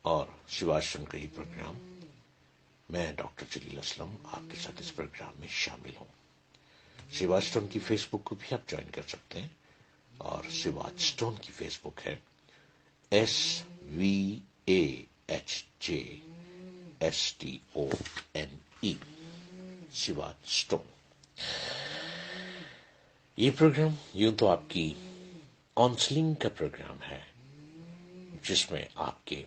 اور سیواج اسٹون کا یہ پروگرام میں ڈاکٹر جلیل اسلم آپ کے ساتھ اس پروگرام میں شامل ہوں. سیواج اسٹون کی فیس بک کو بھی آپ جوائن کر سکتے ہیں، اور سیواج اسٹون کی فیس بک ہے SVAHJSTONE، سیواج اسٹون. یہ پروگرام یوں تو آپ کی کاؤنسلنگ کا پروگرام ہے، جس میں آپ کے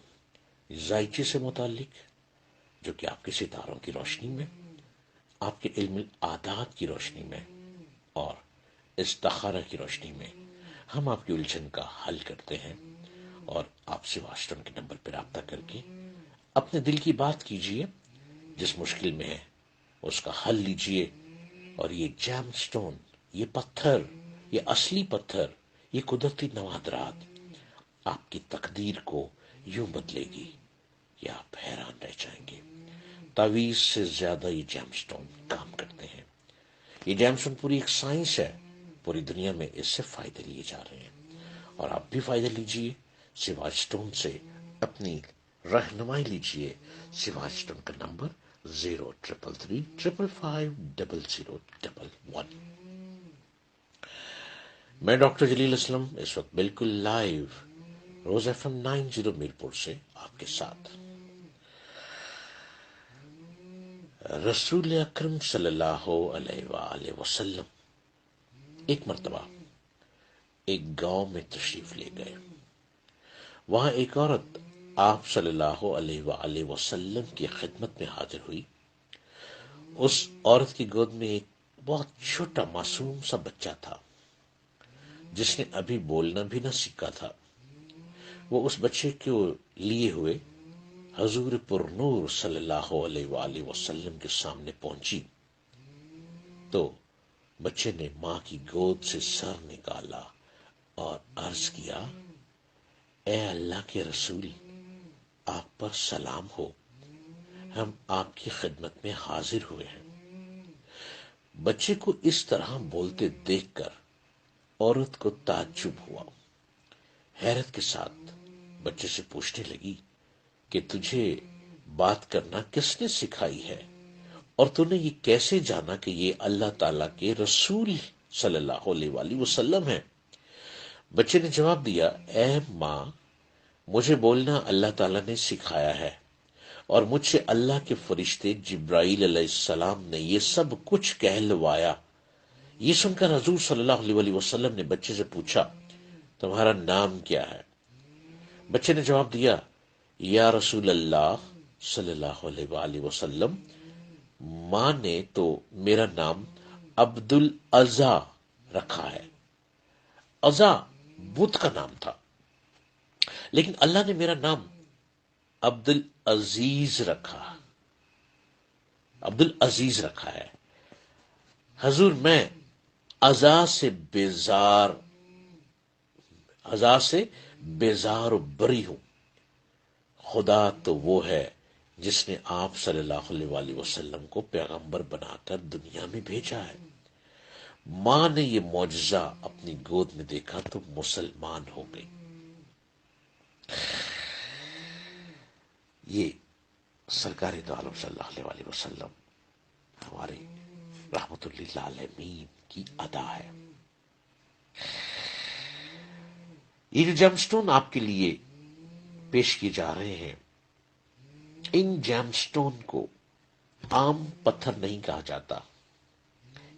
ذائقے سے متعلق، جو کہ آپ کے ستاروں کی روشنی میں، آپ کے علم عادات کی روشنی میں اور استخارہ کی روشنی میں ہم آپ کی الجھن کا حل کرتے ہیں. اور آپ سے واشنگٹن کے نمبر پر رابطہ کر کے اپنے دل کی بات کیجئے، جس مشکل میں ہے اس کا حل لیجئے. اور یہ جیم سٹون، یہ پتھر، یہ اصلی پتھر، یہ قدرتی نوادرات آپ کی تقدیر کو یوں بدلے گی کہ آپ حیران رہ جائیں گے۔ تعویذ سے زیادہ یہ جیم سٹون کام کرتے ہیں۔ یہ جیم سٹون پوری ایک سائنس ہے، پوری دنیا میں اس سے فائدے لیے جا رہے ہیں، اور آپ بھی فائدہ لیجئے سواج سٹون سے، اپنی رہنمائی لیجئے۔ سواج سٹون کا نمبر 0333550011۔ میں ڈاکٹر جلیل اسلم اس وقت بالکل لائیو روز FM 90 میرپور سے آپ کے ساتھ۔ رسول اکرم صلی اللہ علیہ وآلہ وسلم ایک مرتبہ ایک گاؤں میں تشریف لے گئے۔ وہاں ایک عورت آپ صلی اللہ علیہ وآلہ وسلم کی خدمت میں حاضر ہوئی۔ اس عورت کی گود میں ایک بہت چھوٹا معصوم سا بچہ تھا جس نے ابھی بولنا بھی نہ سیکھا تھا۔ وہ اس بچے کو لیے ہوئے حضور پر نور صلی اللہ علیہ وآلہ وسلم کے سامنے پہنچی تو بچے نے ماں کی گود سے سر نکالا اور عرض کیا، اے اللہ کے رسول، آپ پر سلام ہو، ہم آپ کی خدمت میں حاضر ہوئے ہیں۔ بچے کو اس طرح بولتے دیکھ کر عورت کو تعجب ہوا۔ حیرت کے ساتھ بچے سے پوچھنے لگی کہ تجھے بات کرنا کس نے سکھائی ہے، اور تو نے یہ کیسے جانا کہ یہ اللہ تعالیٰ کے رسول صلی اللہ علیہ وآلہ وسلم ہے؟ بچے نے جواب دیا، اے ماں، مجھے بولنا اللہ تعالیٰ نے سکھایا ہے، اور مجھ سے اللہ کے فرشتے جبرائیل علیہ السلام نے یہ سب کچھ کہلوایا۔ یہ سن کر حضور صلی اللہ علیہ وسلم نے بچے سے پوچھا، تمہارا نام کیا ہے؟ بچے نے جواب دیا، یا رسول اللہ صلی اللہ علیہ وآلہ وسلم، ماں نے تو میرا نام عبد العزا رکھا ہے۔ عزا بت کا نام تھا، لیکن اللہ نے میرا نام عبد العزیز رکھا ہے۔ حضور، میں عزا سے بیزار و بری ہوں۔ خدا تو وہ ہے جس نے آپ صلی اللہ علیہ وآلہ وسلم کو پیغمبر بنا کر دنیا میں بھیجا ہے۔ ماں نے یہ معجزہ اپنی گود میں دیکھا تو مسلمان ہو گئی۔ یہ سرکار دو عالم صلی اللہ علیہ وسلم ہمارے رحمت للعالمین کی ادا ہے۔ یہ جو جیم سٹون آپ کے لیے پیش کیے جا رہے ہیں، ان جیم سٹون کو عام پتھر نہیں کہا جاتا۔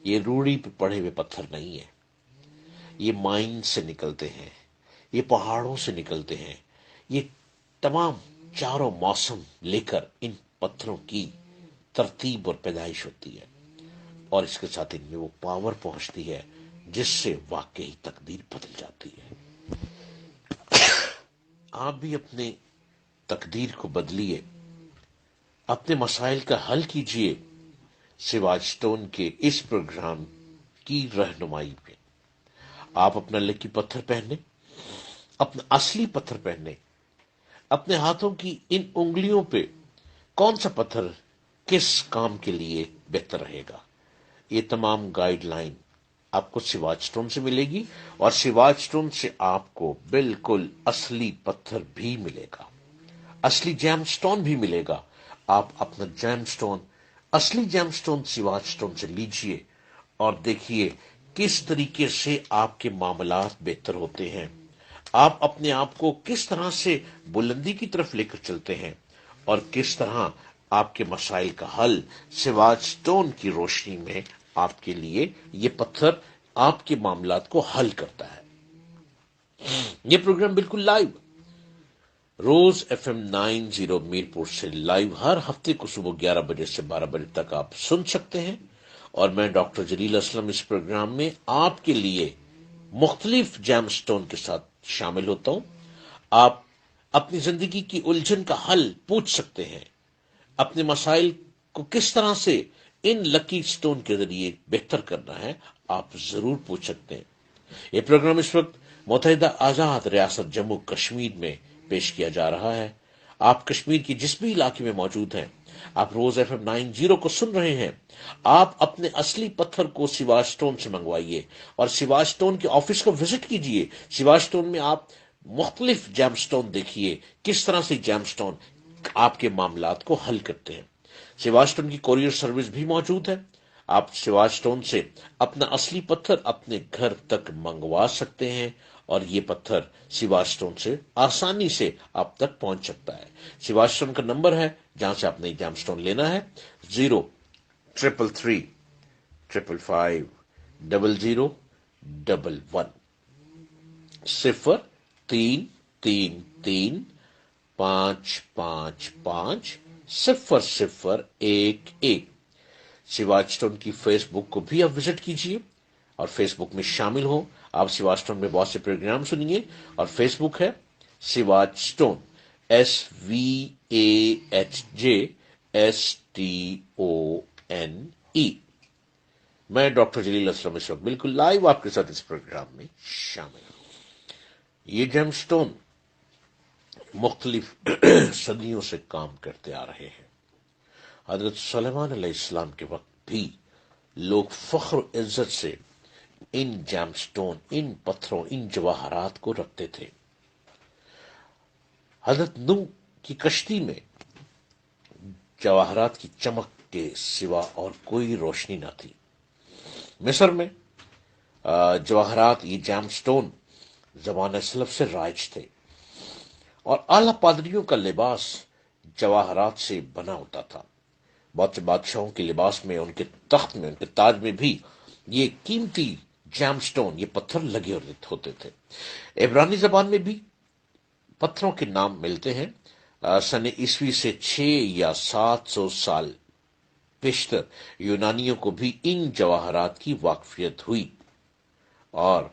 یہ روڑی پہ پڑے ہوئے پتھر نہیں ہے، یہ مائن سے نکلتے ہیں، یہ پہاڑوں سے نکلتے ہیں۔ یہ تمام چاروں موسم لے کر ان پتھروں کی ترتیب اور پیدائش ہوتی ہے، اور اس کے ساتھ ان میں وہ پاور پہنچتی ہے جس سے واقعی تقدیر بدل جاتی ہے۔ آپ بھی اپنے تقدیر کو بدلیے، اپنے مسائل کا حل کیجیے سواج سٹون کے اس پروگرام کی رہنمائی میں۔ آپ اپنا لکی پتھر پہنے، اپنا اصلی پتھر پہنے، اپنے ہاتھوں کی ان انگلیوں پہ کون سا پتھر کس کام کے لیے بہتر رہے گا، یہ تمام گائیڈ لائن آپ کو سواج سٹون سے ملے گی، اور سواج سٹون سے آپ کو بالکل اصلی پتھر بھی ملے گا، اصلی جیم سٹون بھی ملے گا۔ آپ اپنا جیم سٹون، اصلی جیم سٹون سواج سٹون سے لیجئے اور دیکھیے کس طریقے سے آپ کے معاملات بہتر ہوتے ہیں، آپ اپنے آپ کو کس طرح سے بلندی کی طرف لے کر چلتے ہیں، اور کس طرح آپ کے مسائل کا حل سواج سٹون کی روشنی میں آپ کے لیے یہ پتھر آپ کے معاملات کو حل کرتا ہے۔ یہ پروگرام بالکل لائیو روز FM 90 میرپور سے لائیو ہر ہفتے کو صبح 11 بجے سے 12 بجے تک آپ سن سکتے ہیں، اور میں ڈاکٹر جلیل اسلم اس پروگرام میں آپ کے لیے مختلف جیم سٹون کے ساتھ شامل ہوتا ہوں۔ آپ اپنی زندگی کی الجھن کا حل پوچھ سکتے ہیں، اپنے مسائل کو کس طرح سے ان لکی سٹون کے ذریعے بہتر کرنا ہے آپ ضرور پوچھ سکتے ہیں۔ یہ پروگرام اس وقت متحدہ آزاد ریاست جموں کشمیر میں پیش کیا جا رہا ہے۔ آپ کشمیر کی جس بھی علاقے میں موجود ہیں، آپ روز FM 90 کو سن رہے ہیں، آپ اپنے اصلی پتھر کو سیوا اسٹون سے منگوائیے اور سیوا اسٹون کے آفس کو وزٹ کیجئے۔ سیوا اسٹون میں آپ مختلف جیم اسٹون دیکھیے، کس طرح سے جیم اسٹون آپ کے معاملات کو حل کرتے ہیں۔ سیوا اسٹون کی کوریئر سروس بھی موجود ہے۔ آپ سیوا اسٹون سے اپنا اصلی پتھر اپنے گھر تک منگوا سکتے ہیں اور یہ پتھر سیوا اسٹون سے آسانی سے آپ تک پہنچ سکتا ہے۔ سیوا اسٹون کا نمبر ہے جہاں سے آپ نے جیم اسٹون لینا ہے، 03335500011 0333555001 سیوا اسٹون کی فیس بک کو بھی آپ وزٹ کیجیے اور فیس بک میں شامل ہو۔ آپ سیوا اسٹون میں بہت سے پروگرام سنیے اور فیس بک ہے سیوا اسٹون، SVAHJSTONE۔ میں ڈاکٹر جلیل اسلم اس وقت بالکل لائیو آپ کے ساتھ اس پروگرام میں شامل ہوں۔ یہ جیم اسٹون مختلف صدیوں سے کام کرتے آ رہے ہیں۔ حضرت سلیمان علیہ السلام کے وقت بھی لوگ فخر و عزت سے ان جیم اسٹون، ان پتھروں، ان جواہرات کو رکھتے تھے۔ حضرت نوح کی کشتی میں جواہرات کی چمک کے سوا اور کوئی روشنی نہ تھی۔ مصر میں جواہرات، یہ جیم اسٹون زمانہ سلف سے رائج تھے اور اعلی پادریوں کا لباس جواہرات سے بنا ہوتا تھا۔ بہت سے بادشاہوں کے لباس میں، ان کے تخت میں، ان کے تاج میں بھی یہ قیمتی جیم سٹون، یہ پتھر لگے ہوتے تھے۔ عبرانی زبان میں بھی پتھروں کے نام ملتے ہیں۔ سن عیسوی سے 6 یا 700 سال پیشتر یونانیوں کو بھی ان جواہرات کی واقفیت ہوئی اور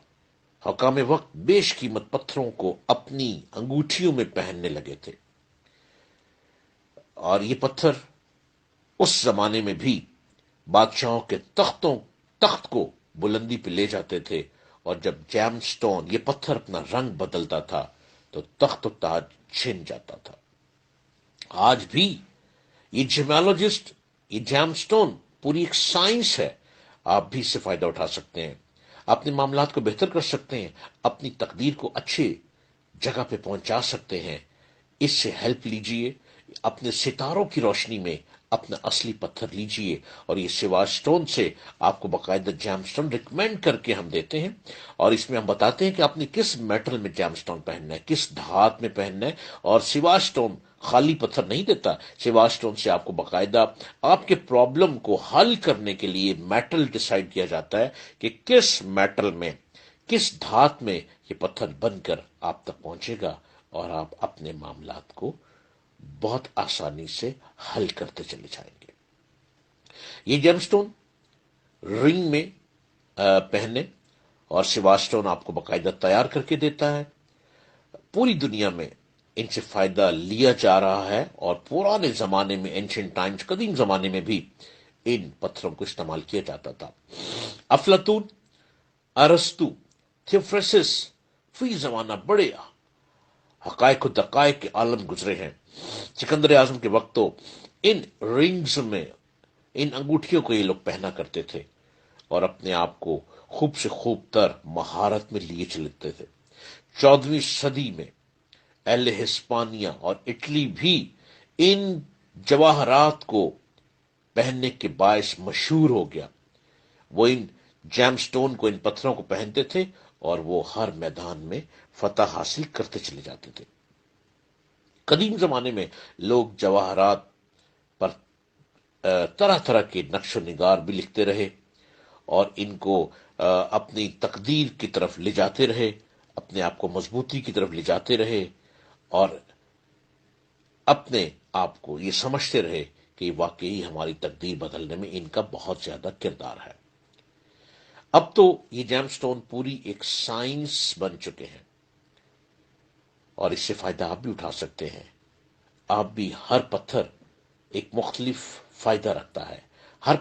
حکام وقت بیش قیمت پتھروں کو اپنی انگوٹھیوں میں پہننے لگے تھے، اور یہ پتھر اس زمانے میں بھی بادشاہوں کے تخت کو بلندی پہ لے جاتے تھے، اور جب جیم سٹون، یہ پتھر اپنا رنگ بدلتا تھا تو تخت و تاج چھن جاتا تھا۔ آج بھی یہ جیمالوجسٹ، یہ جیم سٹون پوری ایک سائنس ہے۔ آپ بھی اس سے فائدہ اٹھا سکتے ہیں، اپنے معاملات کو بہتر کر سکتے ہیں، اپنی تقدیر کو اچھے جگہ پہ پہنچا سکتے ہیں۔ اس سے ہیلپ لیجئے، اپنے ستاروں کی روشنی میں اپنا اصلی پتھر لیجئے، اور یہ سیوا سٹون سے آپ کو باقاعدہ جیم سٹون ریکمینڈ کر کے ہم دیتے ہیں، اور اس میں ہم بتاتے ہیں کہ آپ نے کس میٹل میں جیم سٹون پہننا ہے، کس دھات میں پہننا ہے۔ اور سیوا سٹون خالی پتھر نہیں دیتا، سیوا سٹون سے آپ کو باقاعدہ آپ کے پرابلم کو حل کرنے کے لیے میٹل ڈیسائیڈ کیا جاتا ہے کہ کس میٹل میں، کس دھات میں یہ پتھر بن کر آپ تک پہنچے گا، اور آپ اپنے معاملات کو بہت آسانی سے حل کرتے چلے جائیں گے۔ یہ جیم سٹون رنگ میں پہنے، اور سیوا سٹون آپ کو باقاعدہ تیار کر کے دیتا ہے۔ پوری دنیا میں ان سے فائدہ لیا جا رہا ہے، اور پرانے زمانے میں، اینشنٹ ٹائمز، قدیم زمانے میں بھی ان پتھروں کو استعمال کیا جاتا تھا۔ افلاطون، ارسطو، تھیوفرسس فی زمانہ بڑے حقائق و دقائق کے عالم گزرے ہیں۔ سکندر اعظم کے وقت تو ان رنگز میں، ان انگوٹھیوں کو یہ لوگ پہنا کرتے تھے اور اپنے آپ کو خوب سے خوب تر مہارت میں لیے چلتے تھے۔ 14ویں صدی میں اہل ہسپانیہ اور اٹلی بھی ان جواہرات کو پہننے کے باعث مشہور ہو گیا۔ وہ ان جیم سٹون کو، ان پتھروں کو پہنتے تھے اور وہ ہر میدان میں فتح حاصل کرتے چلے جاتے تھے۔ قدیم زمانے میں لوگ جواہرات پر طرح طرح کے نقش و نگار بھی لکھتے رہے، اور ان کو اپنی تقدیر کی طرف لے جاتے رہے، اپنے آپ کو مضبوطی کی طرف لے جاتے رہے، اور اپنے آپ کو یہ سمجھتے رہے کہ واقعی ہماری تقدیر بدلنے میں ان کا بہت زیادہ کردار ہے۔ اب تو یہ جیم سٹون پوری ایک سائنس بن چکے ہیں، اور اس سے فائدہ آپ بھی اٹھا سکتے ہیں۔ آپ بھی، ہر پتھر ایک مختلف فائدہ رکھتا ہے، ہر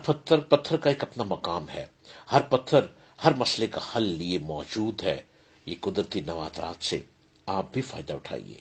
پتھر کا ایک اپنا مقام ہے، ہر پتھر ہر مسئلے کا حل لیے موجود ہے۔ یہ قدرتی نوادرات سے آپ بھی فائدہ اٹھائیے،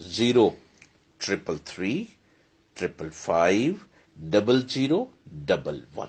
0333550011।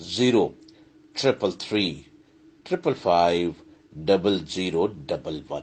0333550011।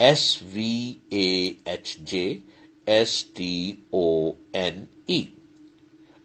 SVAHJSTONE।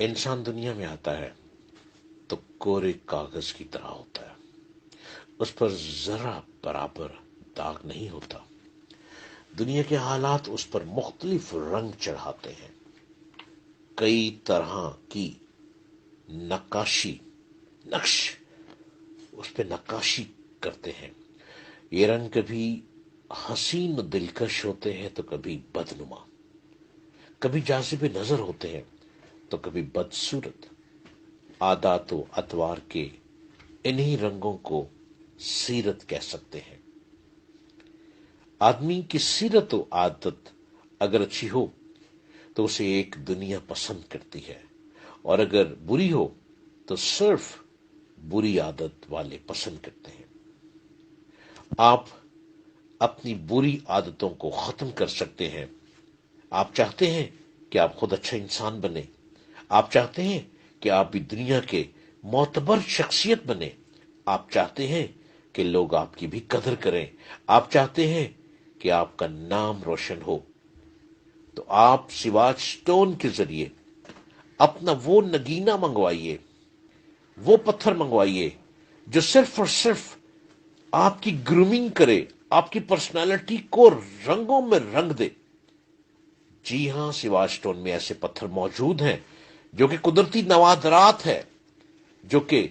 انسان دنیا میں آتا ہے تو کورے کاغذ کی طرح ہوتا ہے، اس پر ذرا برابر داغ نہیں ہوتا۔ دنیا کے حالات اس پر مختلف رنگ چڑھاتے ہیں، کئی طرح کی نقش اس پہ نقاشی کرتے ہیں۔ یہ رنگ کبھی حسین و دلکش ہوتے ہیں تو کبھی بدنما، کبھی جاذب نظر ہوتے ہیں تو کبھی بدصورت۔ عادات و اطوار کے انہی رنگوں کو سیرت کہہ سکتے ہیں۔ آدمی کی سیرت و عادت اگر اچھی ہو تو اسے ایک دنیا پسند کرتی ہے، اور اگر بری ہو تو صرف بری عادت والے پسند کرتے ہیں۔ آپ اپنی بری عادتوں کو ختم کر سکتے ہیں۔ آپ چاہتے ہیں کہ آپ خود اچھا انسان بنے، آپ چاہتے ہیں کہ آپ بھی دنیا کے معتبر شخصیت بنے، آپ چاہتے ہیں کہ لوگ آپ کی بھی قدر کریں، آپ چاہتے ہیں کہ آپ کا نام روشن ہو، تو آپ سواج اسٹون کے ذریعے اپنا وہ نگینہ منگوائیے، وہ پتھر منگوائیے جو صرف اور صرف آپ کی گرومنگ کرے، آپ کی پرسنالٹی کو رنگوں میں رنگ دے۔ جی ہاں، سواج اسٹون میں ایسے پتھر موجود ہیں جو کہ قدرتی نوادرات ہے، جو کہ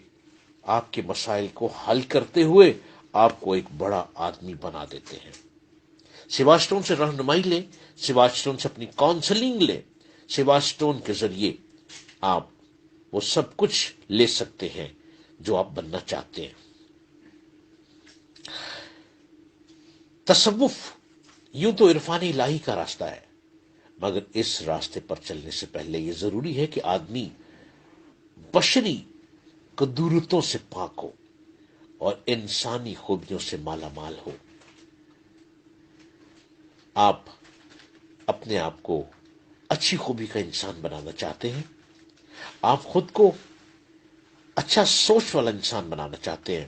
آپ کے مسائل کو حل کرتے ہوئے آپ کو ایک بڑا آدمی بنا دیتے ہیں۔ سواج اسٹون سے رہنمائی لیں، سواج اسٹون سے اپنی کاؤنسلنگ لیں، سواج اسٹون کے ذریعے آپ وہ سب کچھ لے سکتے ہیں جو آپ بننا چاہتے ہیں۔ تصوف یوں تو عرفان الہی کا راستہ ہے، مگر اس راستے پر چلنے سے پہلے یہ ضروری ہے کہ آدمی بشری قدورتوں سے پاک ہو اور انسانی خوبیوں سے مالا مال ہو۔ آپ اپنے آپ کو اچھی خوبی کا انسان بنانا چاہتے ہیں، آپ خود کو اچھا سوچ والا انسان بنانا چاہتے ہیں،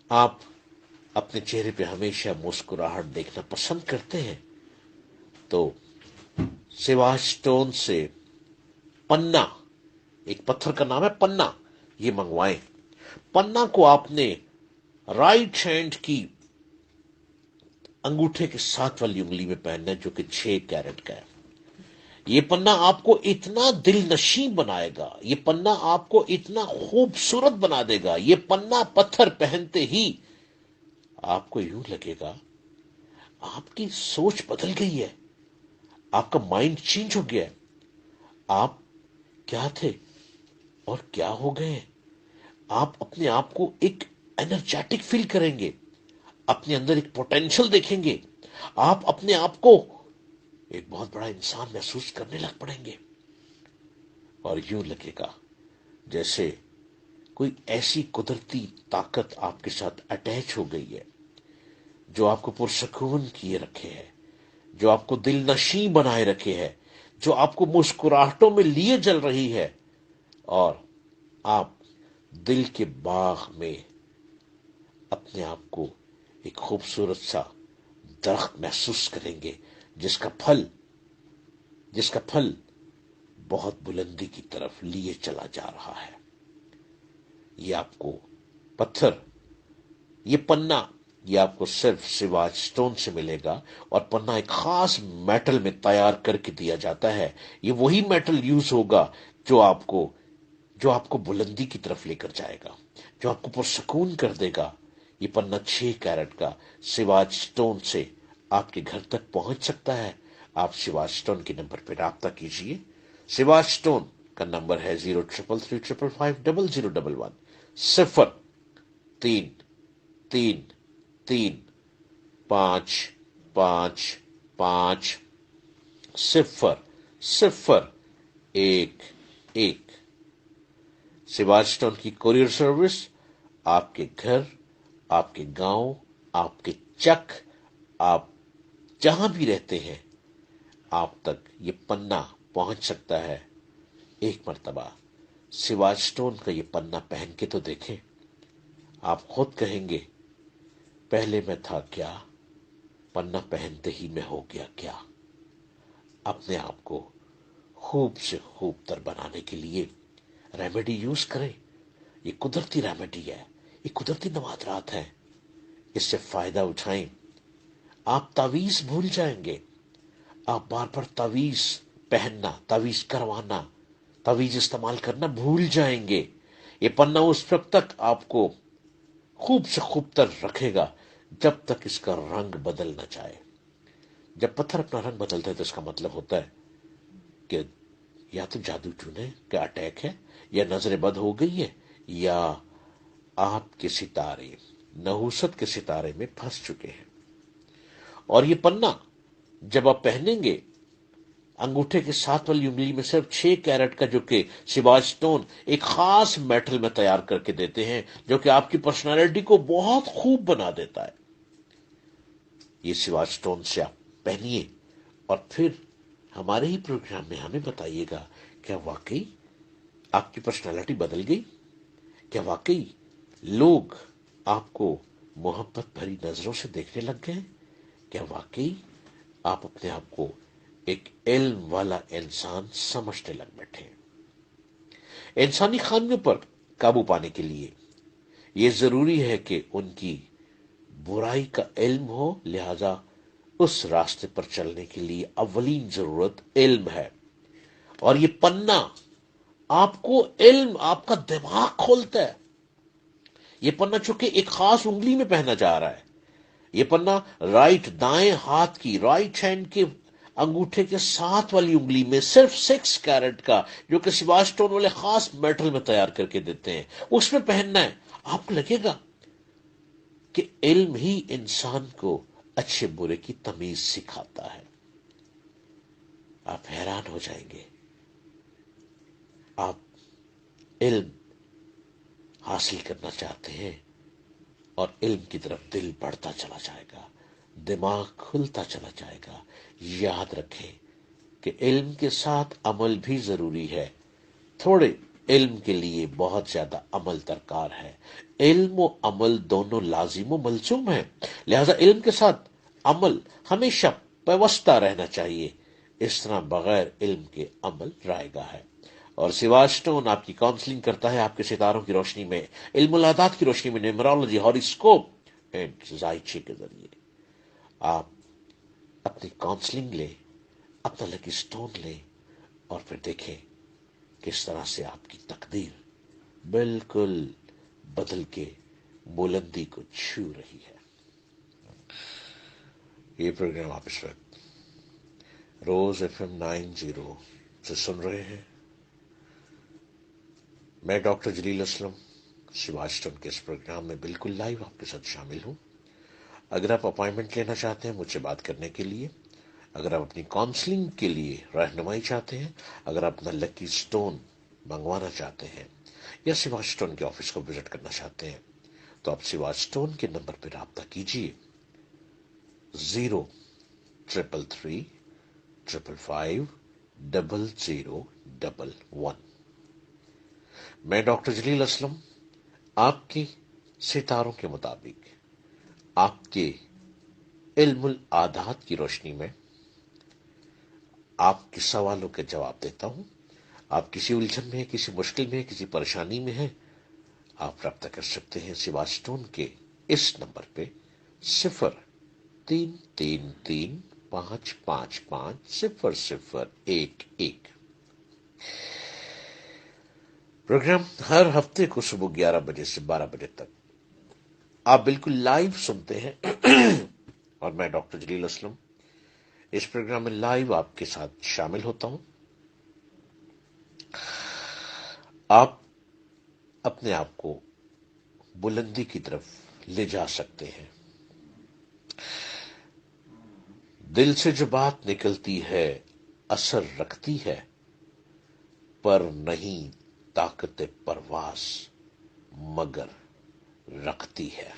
آپ اپنے چہرے پہ ہمیشہ مسکراہٹ دیکھنا پسند کرتے ہیں، تو سواج اسٹون سے پنا، ایک پتھر کا نام ہے پنا، یہ منگوائیں۔ پنا کو آپ نے رائٹ ہینڈ کی انگوٹھے کے ساتھ والی انگلی میں پہننا ہے، جو کہ 6 کیرٹ کا ہے۔ یہ پنا آپ کو اتنا دل نشیں بنائے گا، یہ پنا آپ کو اتنا خوبصورت بنا دے گا، یہ پنا پتھر پہنتے ہی آپ کو یوں لگے گا آپ کی سوچ بدل گئی ہے، آپ کا مائنڈ چینج ہو گیا ہے، آپ کیا تھے اور کیا ہو گئے ہیں۔ آپ اپنے آپ کو ایک انرجیٹک فیل کریں گے، اپنے اندر ایک پوٹینشل دیکھیں گے، آپ اپنے آپ کو ایک بہت بڑا انسان محسوس کرنے لگ پڑیں گے، اور یوں لگے گا جیسے کوئی ایسی قدرتی طاقت آپ کے ساتھ اٹیچ ہو گئی ہے جو آپ کو پرسکون کیے رکھے ہے، جو آپ کو دل نشیں بنائے رکھے ہے، جو آپ کو مسکراہٹوں میں لیے جل رہی ہے، اور آپ دل کے باغ میں اپنے آپ کو ایک خوبصورت سا درخت محسوس کریں گے جس کا پھل بہت بلندی کی طرف لیے چلا جا رہا ہے۔ یہ آپ کو پتھر، یہ پنا، یہ آپ کو صرف سواج اسٹون سے ملے گا، اور پنا ایک خاص میٹل میں تیار کر کے دیا جاتا ہے۔ یہ وہی میٹل یوز ہوگا جو آپ کو بلندی کی طرف لے کر جائے گا، جو آپ کو پرسکون کر دے گا۔ یہ پنا 6 کیرٹ کا سواج اسٹون سے آپ کے گھر تک پہنچ سکتا ہے۔ آپ سواج اسٹون کے نمبر پہ رابطہ کیجئے۔ سواج اسٹون کا نمبر ہے 0333550011 0333555001۔ سواج اسٹون کی کوریئر سروس آپ کے گھر، آپ کے گاؤں، آپ کے چک، آپ جہاں بھی رہتے ہیں، آپ تک یہ پنا پہنچ سکتا ہے۔ ایک مرتبہ سواج اسٹون کا یہ پنا پہن کے تو دیکھیں، آپ خود کہیں گے پہلے میں تھا کیا، پنا پہنتے ہی میں ہو گیا کیا۔ اپنے آپ کو خوب سے خوب تر بنانے کے لیے ریمیڈی یوز کریں. یہ قدرتی ریمیڈی ہے, یہ قدرتی نوادرات ہیں, اس سے فائدہ اٹھائیں. آپ تعویذ بھول جائیں گے. آپ بار بار تعویذ پہننا, تعویذ کروانا, تعویذ استعمال کرنا بھول جائیں گے. یہ پنا اس وقت تک آپ کو خوب سے خوب تر رکھے گا جب تک اس کا رنگ بدل نہ جائے. جب پتھر اپنا رنگ بدلتا ہے تو اس کا مطلب ہوتا ہے کہ یا تو جادو ٹونے کا اٹیک ہے, یا نظر بد ہو گئی ہے, یا آپ کے ستارے نحوست کے ستارے میں پھنس چکے ہیں. اور یہ پنا جب آپ پہنیں گے, انگوٹھے کے ساتھ والی انگلی میں صرف 6 کیرٹ کا, جو کہ سواج سٹون ایک خاص میٹل میں تیار کر کے دیتے ہیں, جو کہ آپ کی پرسنالٹی کو بہت خوب بنا دیتا ہے. یہ سواج سٹون سے آپ پہنیے اور پھر ہمارے ہی پروگرام میں ہمیں بتائیے گا, کیا واقعی آپ کی پرسنالٹی بدل گئی؟ کیا واقعی لوگ آپ کو محبت بھری نظروں سے دیکھنے لگ گئے؟ کیا واقعی آپ اپنے آپ کو ایک علم والا انسان سمجھنے لگ بیٹھے؟ انسانی خامیوں پر قابو پانے کے لیے یہ ضروری ہے کہ ان کی برائی کا علم ہو, لہذا اس راستے پر چلنے کے لیے اولین ضرورت علم ہے. اور یہ پنا آپ کو علم, آپ کا دماغ کھولتا ہے. یہ پنا چونکہ ایک خاص انگلی میں پہنا جا رہا ہے, یہ پنا رائٹ, دائیں ہاتھ کی, رائٹ ہینڈ کے انگوٹھے کے ساتھ والی انگلی میں صرف 6 کیرٹ کا, جو کہ سواج سٹون والے خاص میٹل میں تیار کر کے دیتے ہیں, اس میں پہننا ہے. آپ کو لگے گا کہ علم ہی انسان کو اچھے برے کی تمیز سکھاتا ہے. آپ حیران ہو جائیں گے. آپ علم حاصل کرنا چاہتے ہیں اور علم کی طرف دل بڑھتا چلا جائے گا, دماغ کھلتا چلا جائے گا. یاد رکھیں کہ علم کے ساتھ عمل بھی ضروری ہے. تھوڑے علم کے لیے بہت زیادہ عمل درکار ہے. علم و عمل دونوں لازم و ملزوم ہیں, لہذا علم کے ساتھ عمل ہمیشہ پیوستہ رہنا چاہیے. اس طرح بغیر علم کے عمل رائے گا ہے. اور سواج سٹون آپ کی کاؤنسلنگ کرتا ہے آپ کے ستاروں کی روشنی میں, علم العادات کی روشنی میں, نیمرولوجی, ہاروسکوپ اینڈ زائچے کے ذریعے. آپ اپنی کاؤنسلنگ لیں, اپنا لکی سٹون لیں, اور پھر دیکھیں کس طرح سے آپ کی تقدیر بالکل بدل کے بلندی کو چھو رہی ہے. یہ پروگرام آپ اس وقت روز FM 90 سے سن رہے ہیں. میں ڈاکٹر جلیل اسلم سواج سٹون کے اس پروگرام میں بالکل لائیو آپ کے ساتھ شامل ہوں. اگر آپ اپائنٹمنٹ لینا چاہتے ہیں مجھ سے بات کرنے کے لیے, اگر آپ اپنی کاؤنسلنگ کے لیے رہنمائی چاہتے ہیں, اگر آپ اپنا لکی سٹون منگوانا چاہتے ہیں, یا سواج سٹون کے آفس کو وزٹ کرنا چاہتے ہیں, تو آپ سواج سٹون کے نمبر پر رابطہ کیجیے 033555011. میں ڈاکٹر جلیل اسلم آپ کے ستاروں کے مطابق آپ کے علم العادات کی روشنی میں آپ کے سوالوں کے جواب دیتا ہوں. آپ کسی الجھن میں ہیں, کسی مشکل میں ہیں, کسی پریشانی میں ہیں, آپ رابطہ کر سکتے ہیں سواج سٹون کے اس نمبر پہ 0333555001. پروگرام ہر ہفتے کو صبح 11 بجے سے 12 بجے تک آپ بالکل لائیو سنتے ہیں, اور میں ڈاکٹر جلیل اسلم اس پروگرام میں لائیو آپ کے ساتھ شامل ہوتا ہوں. آپ اپنے آپ کو بلندی کی طرف لے جا سکتے ہیں. دل سے جو بات نکلتی ہے اثر رکھتی ہے, پر نہیں طاقت پرواز مگر رکھتی ہے.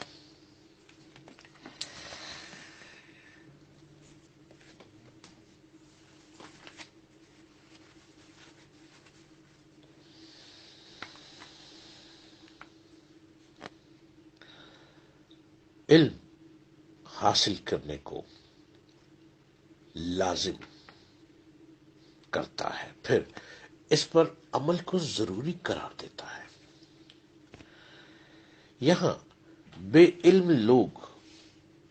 علم حاصل کرنے کو لازم کرتا ہے، پھر اس پر عمل کو ضروری قرار دیتا ہے۔ یہاں بے علم لوگ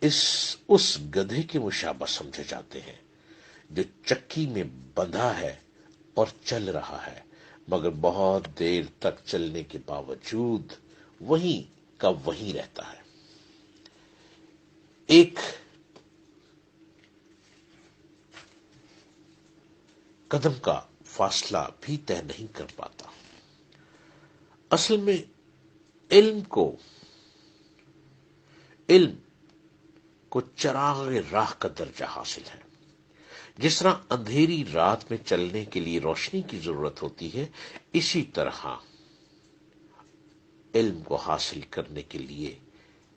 اس گدھے کے مشابہ سمجھے جاتے ہیں جو چکی میں بندھا ہے اور چل رہا ہے، مگر بہت دیر تک چلنے کے باوجود وہیں کا وہیں رہتا ہے، ایک قدم کا فاصلہ بھی طے نہیں کر پاتا۔ اصل میں علم کو چراغ راہ کا درجہ حاصل ہے۔ جس طرح اندھیری رات میں چلنے کے لیے روشنی کی ضرورت ہوتی ہے، اسی طرح علم کو حاصل کرنے کے لیے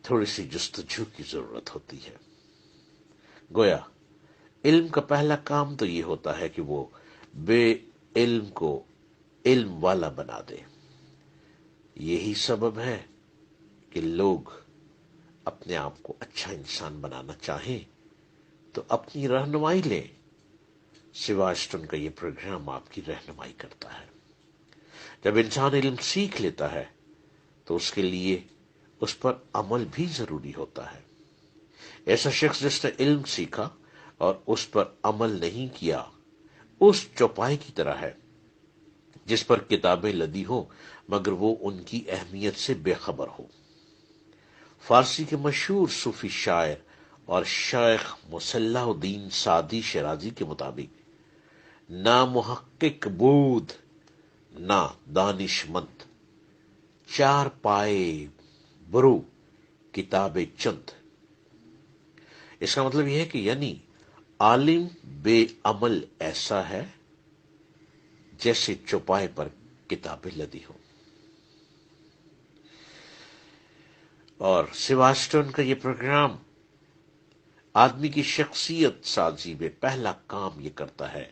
تھوڑی سی جستجو کی ضرورت ہوتی ہے۔ گویا علم کا پہلا کام تو یہ ہوتا ہے کہ وہ بے علم کو علم والا بنا دے۔ یہی سبب ہے کہ لوگ اپنے آپ کو اچھا انسان بنانا چاہیں تو اپنی رہنمائی لیں۔ سیواجٹن کا یہ پروگرام آپ کی رہنمائی کرتا ہے۔ جب انسان علم سیکھ لیتا ہے تو اس کے لیے اس پر عمل بھی ضروری ہوتا ہے۔ ایسا شخص جس نے علم سیکھا اور اس پر عمل نہیں کیا، اس چوپائے کی طرح ہے جس پر کتابیں لدی ہوں مگر وہ ان کی اہمیت سے بے خبر ہو۔ فارسی کے مشہور صوفی شاعر اور شیخ مصلح الدین سعدی شیرازی کے مطابق، نہ محقق بود نہ دانش مند، چار پائے برو کتاب چند۔ اس کا مطلب یہ ہے کہ یعنی عالم بے عمل ایسا ہے جیسے چوپائے پر کتابیں لدی ہوں۔ اور سیواجٹن کا یہ پروگرام آدمی کی شخصیت سازی میں پہلا کام یہ کرتا ہے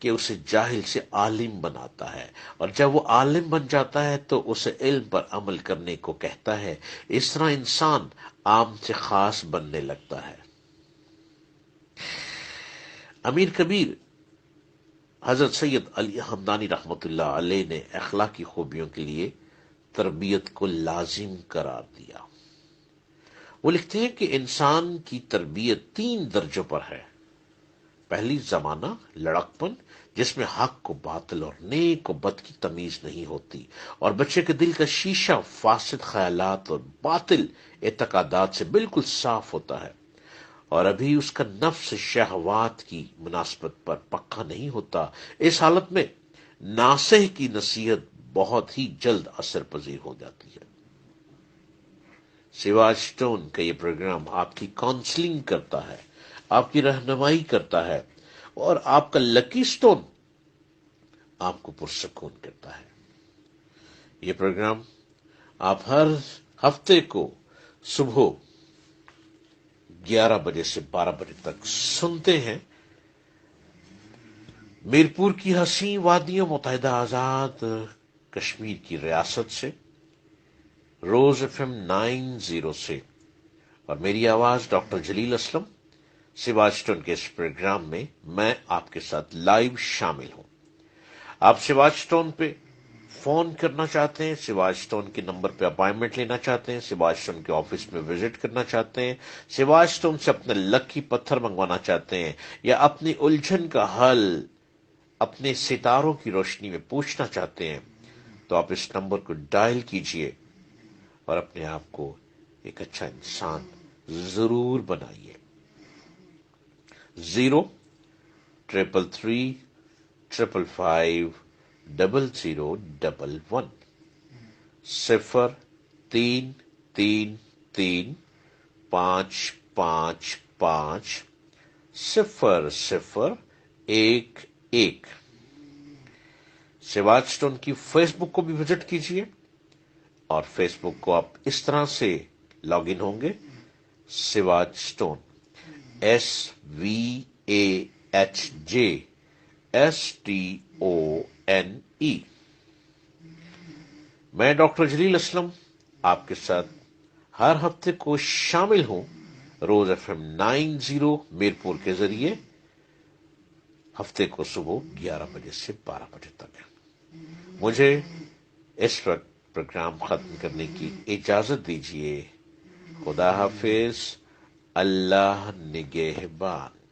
کہ اسے جاہل سے عالم بناتا ہے، اور جب وہ عالم بن جاتا ہے تو اسے علم پر عمل کرنے کو کہتا ہے۔ اس طرح انسان عام سے خاص بننے لگتا ہے۔ امیر کبیر حضرت سید علی ہمدانی رحمۃ اللہ علیہ نے اخلاقی خوبیوں کے لیے تربیت کو لازم قرار دیا۔ وہ لکھتے ہیں کہ انسان کی تربیت 3 درجوں پر ہے۔ پہلی زمانہ لڑکپن، جس میں حق کو باطل اور نیک و بد کی تمیز نہیں ہوتی، اور بچے کے دل کا شیشہ فاسد خیالات اور باطل اعتقادات سے بالکل صاف ہوتا ہے، اور ابھی اس کا نفس شہوات کی مناسبت پر پکا نہیں ہوتا۔ اس حالت میں ناصح کی نصیحت بہت ہی جلد اثر پذیر ہو جاتی ہے۔ سیواجٹن کا یہ پروگرام آپ کی کاؤنسلنگ کرتا ہے، آپ کی رہنمائی کرتا ہے، اور آپ کا لکی سٹون آپ کو پرسکون کرتا ہے۔ یہ پروگرام آپ ہر ہفتے کو صبح 11 بجے سے 12 بجے تک سنتے ہیں۔ میرپور کی حسین وادیوں متحدہ آزاد کشمیر کی ریاست سے، روز FM 90 سے، اور میری آواز ڈاکٹر جلیل اسلم، سیواجٹن کے اس پروگرام میں میں آپ کے ساتھ لائیو شامل ہوں۔ آپ سیواجٹن پہ فون کرنا چاہتے ہیں، سیواجٹن کے نمبر پہ اپائنٹمنٹ لینا چاہتے ہیں، سیواجٹن کے آفس میں وزٹ کرنا چاہتے ہیں، سیواجٹن سے اپنا لکی پتھر منگوانا چاہتے ہیں، یا اپنی الجھن کا حل اپنے ستاروں کی روشنی میں پوچھنا چاہتے ہیں، تو آپ اس نمبر کو ڈائل کیجئے اور اپنے آپ کو ایک اچھا انسان ضرور بنائیے۔ 033550011 0333555001 سیواجٹن کی فیس بک کو بھی وزٹ کیجئے، اور فیس بک کو آپ اس طرح سے لاگ ان ہوں گے، سیواجٹن SVAHJSTONE۔ میں ڈاکٹر جلیل اسلم آپ کے ساتھ ہر ہفتے کو شامل ہوں، روز FM 90 میرپور کے ذریعے، ہفتے کو صبح 11 بجے سے 12 بجے تک. مجھے اس وقت پروگرام ختم کرنے کی اجازت دیجیے. خدا حافظ. اللہ نگہبان.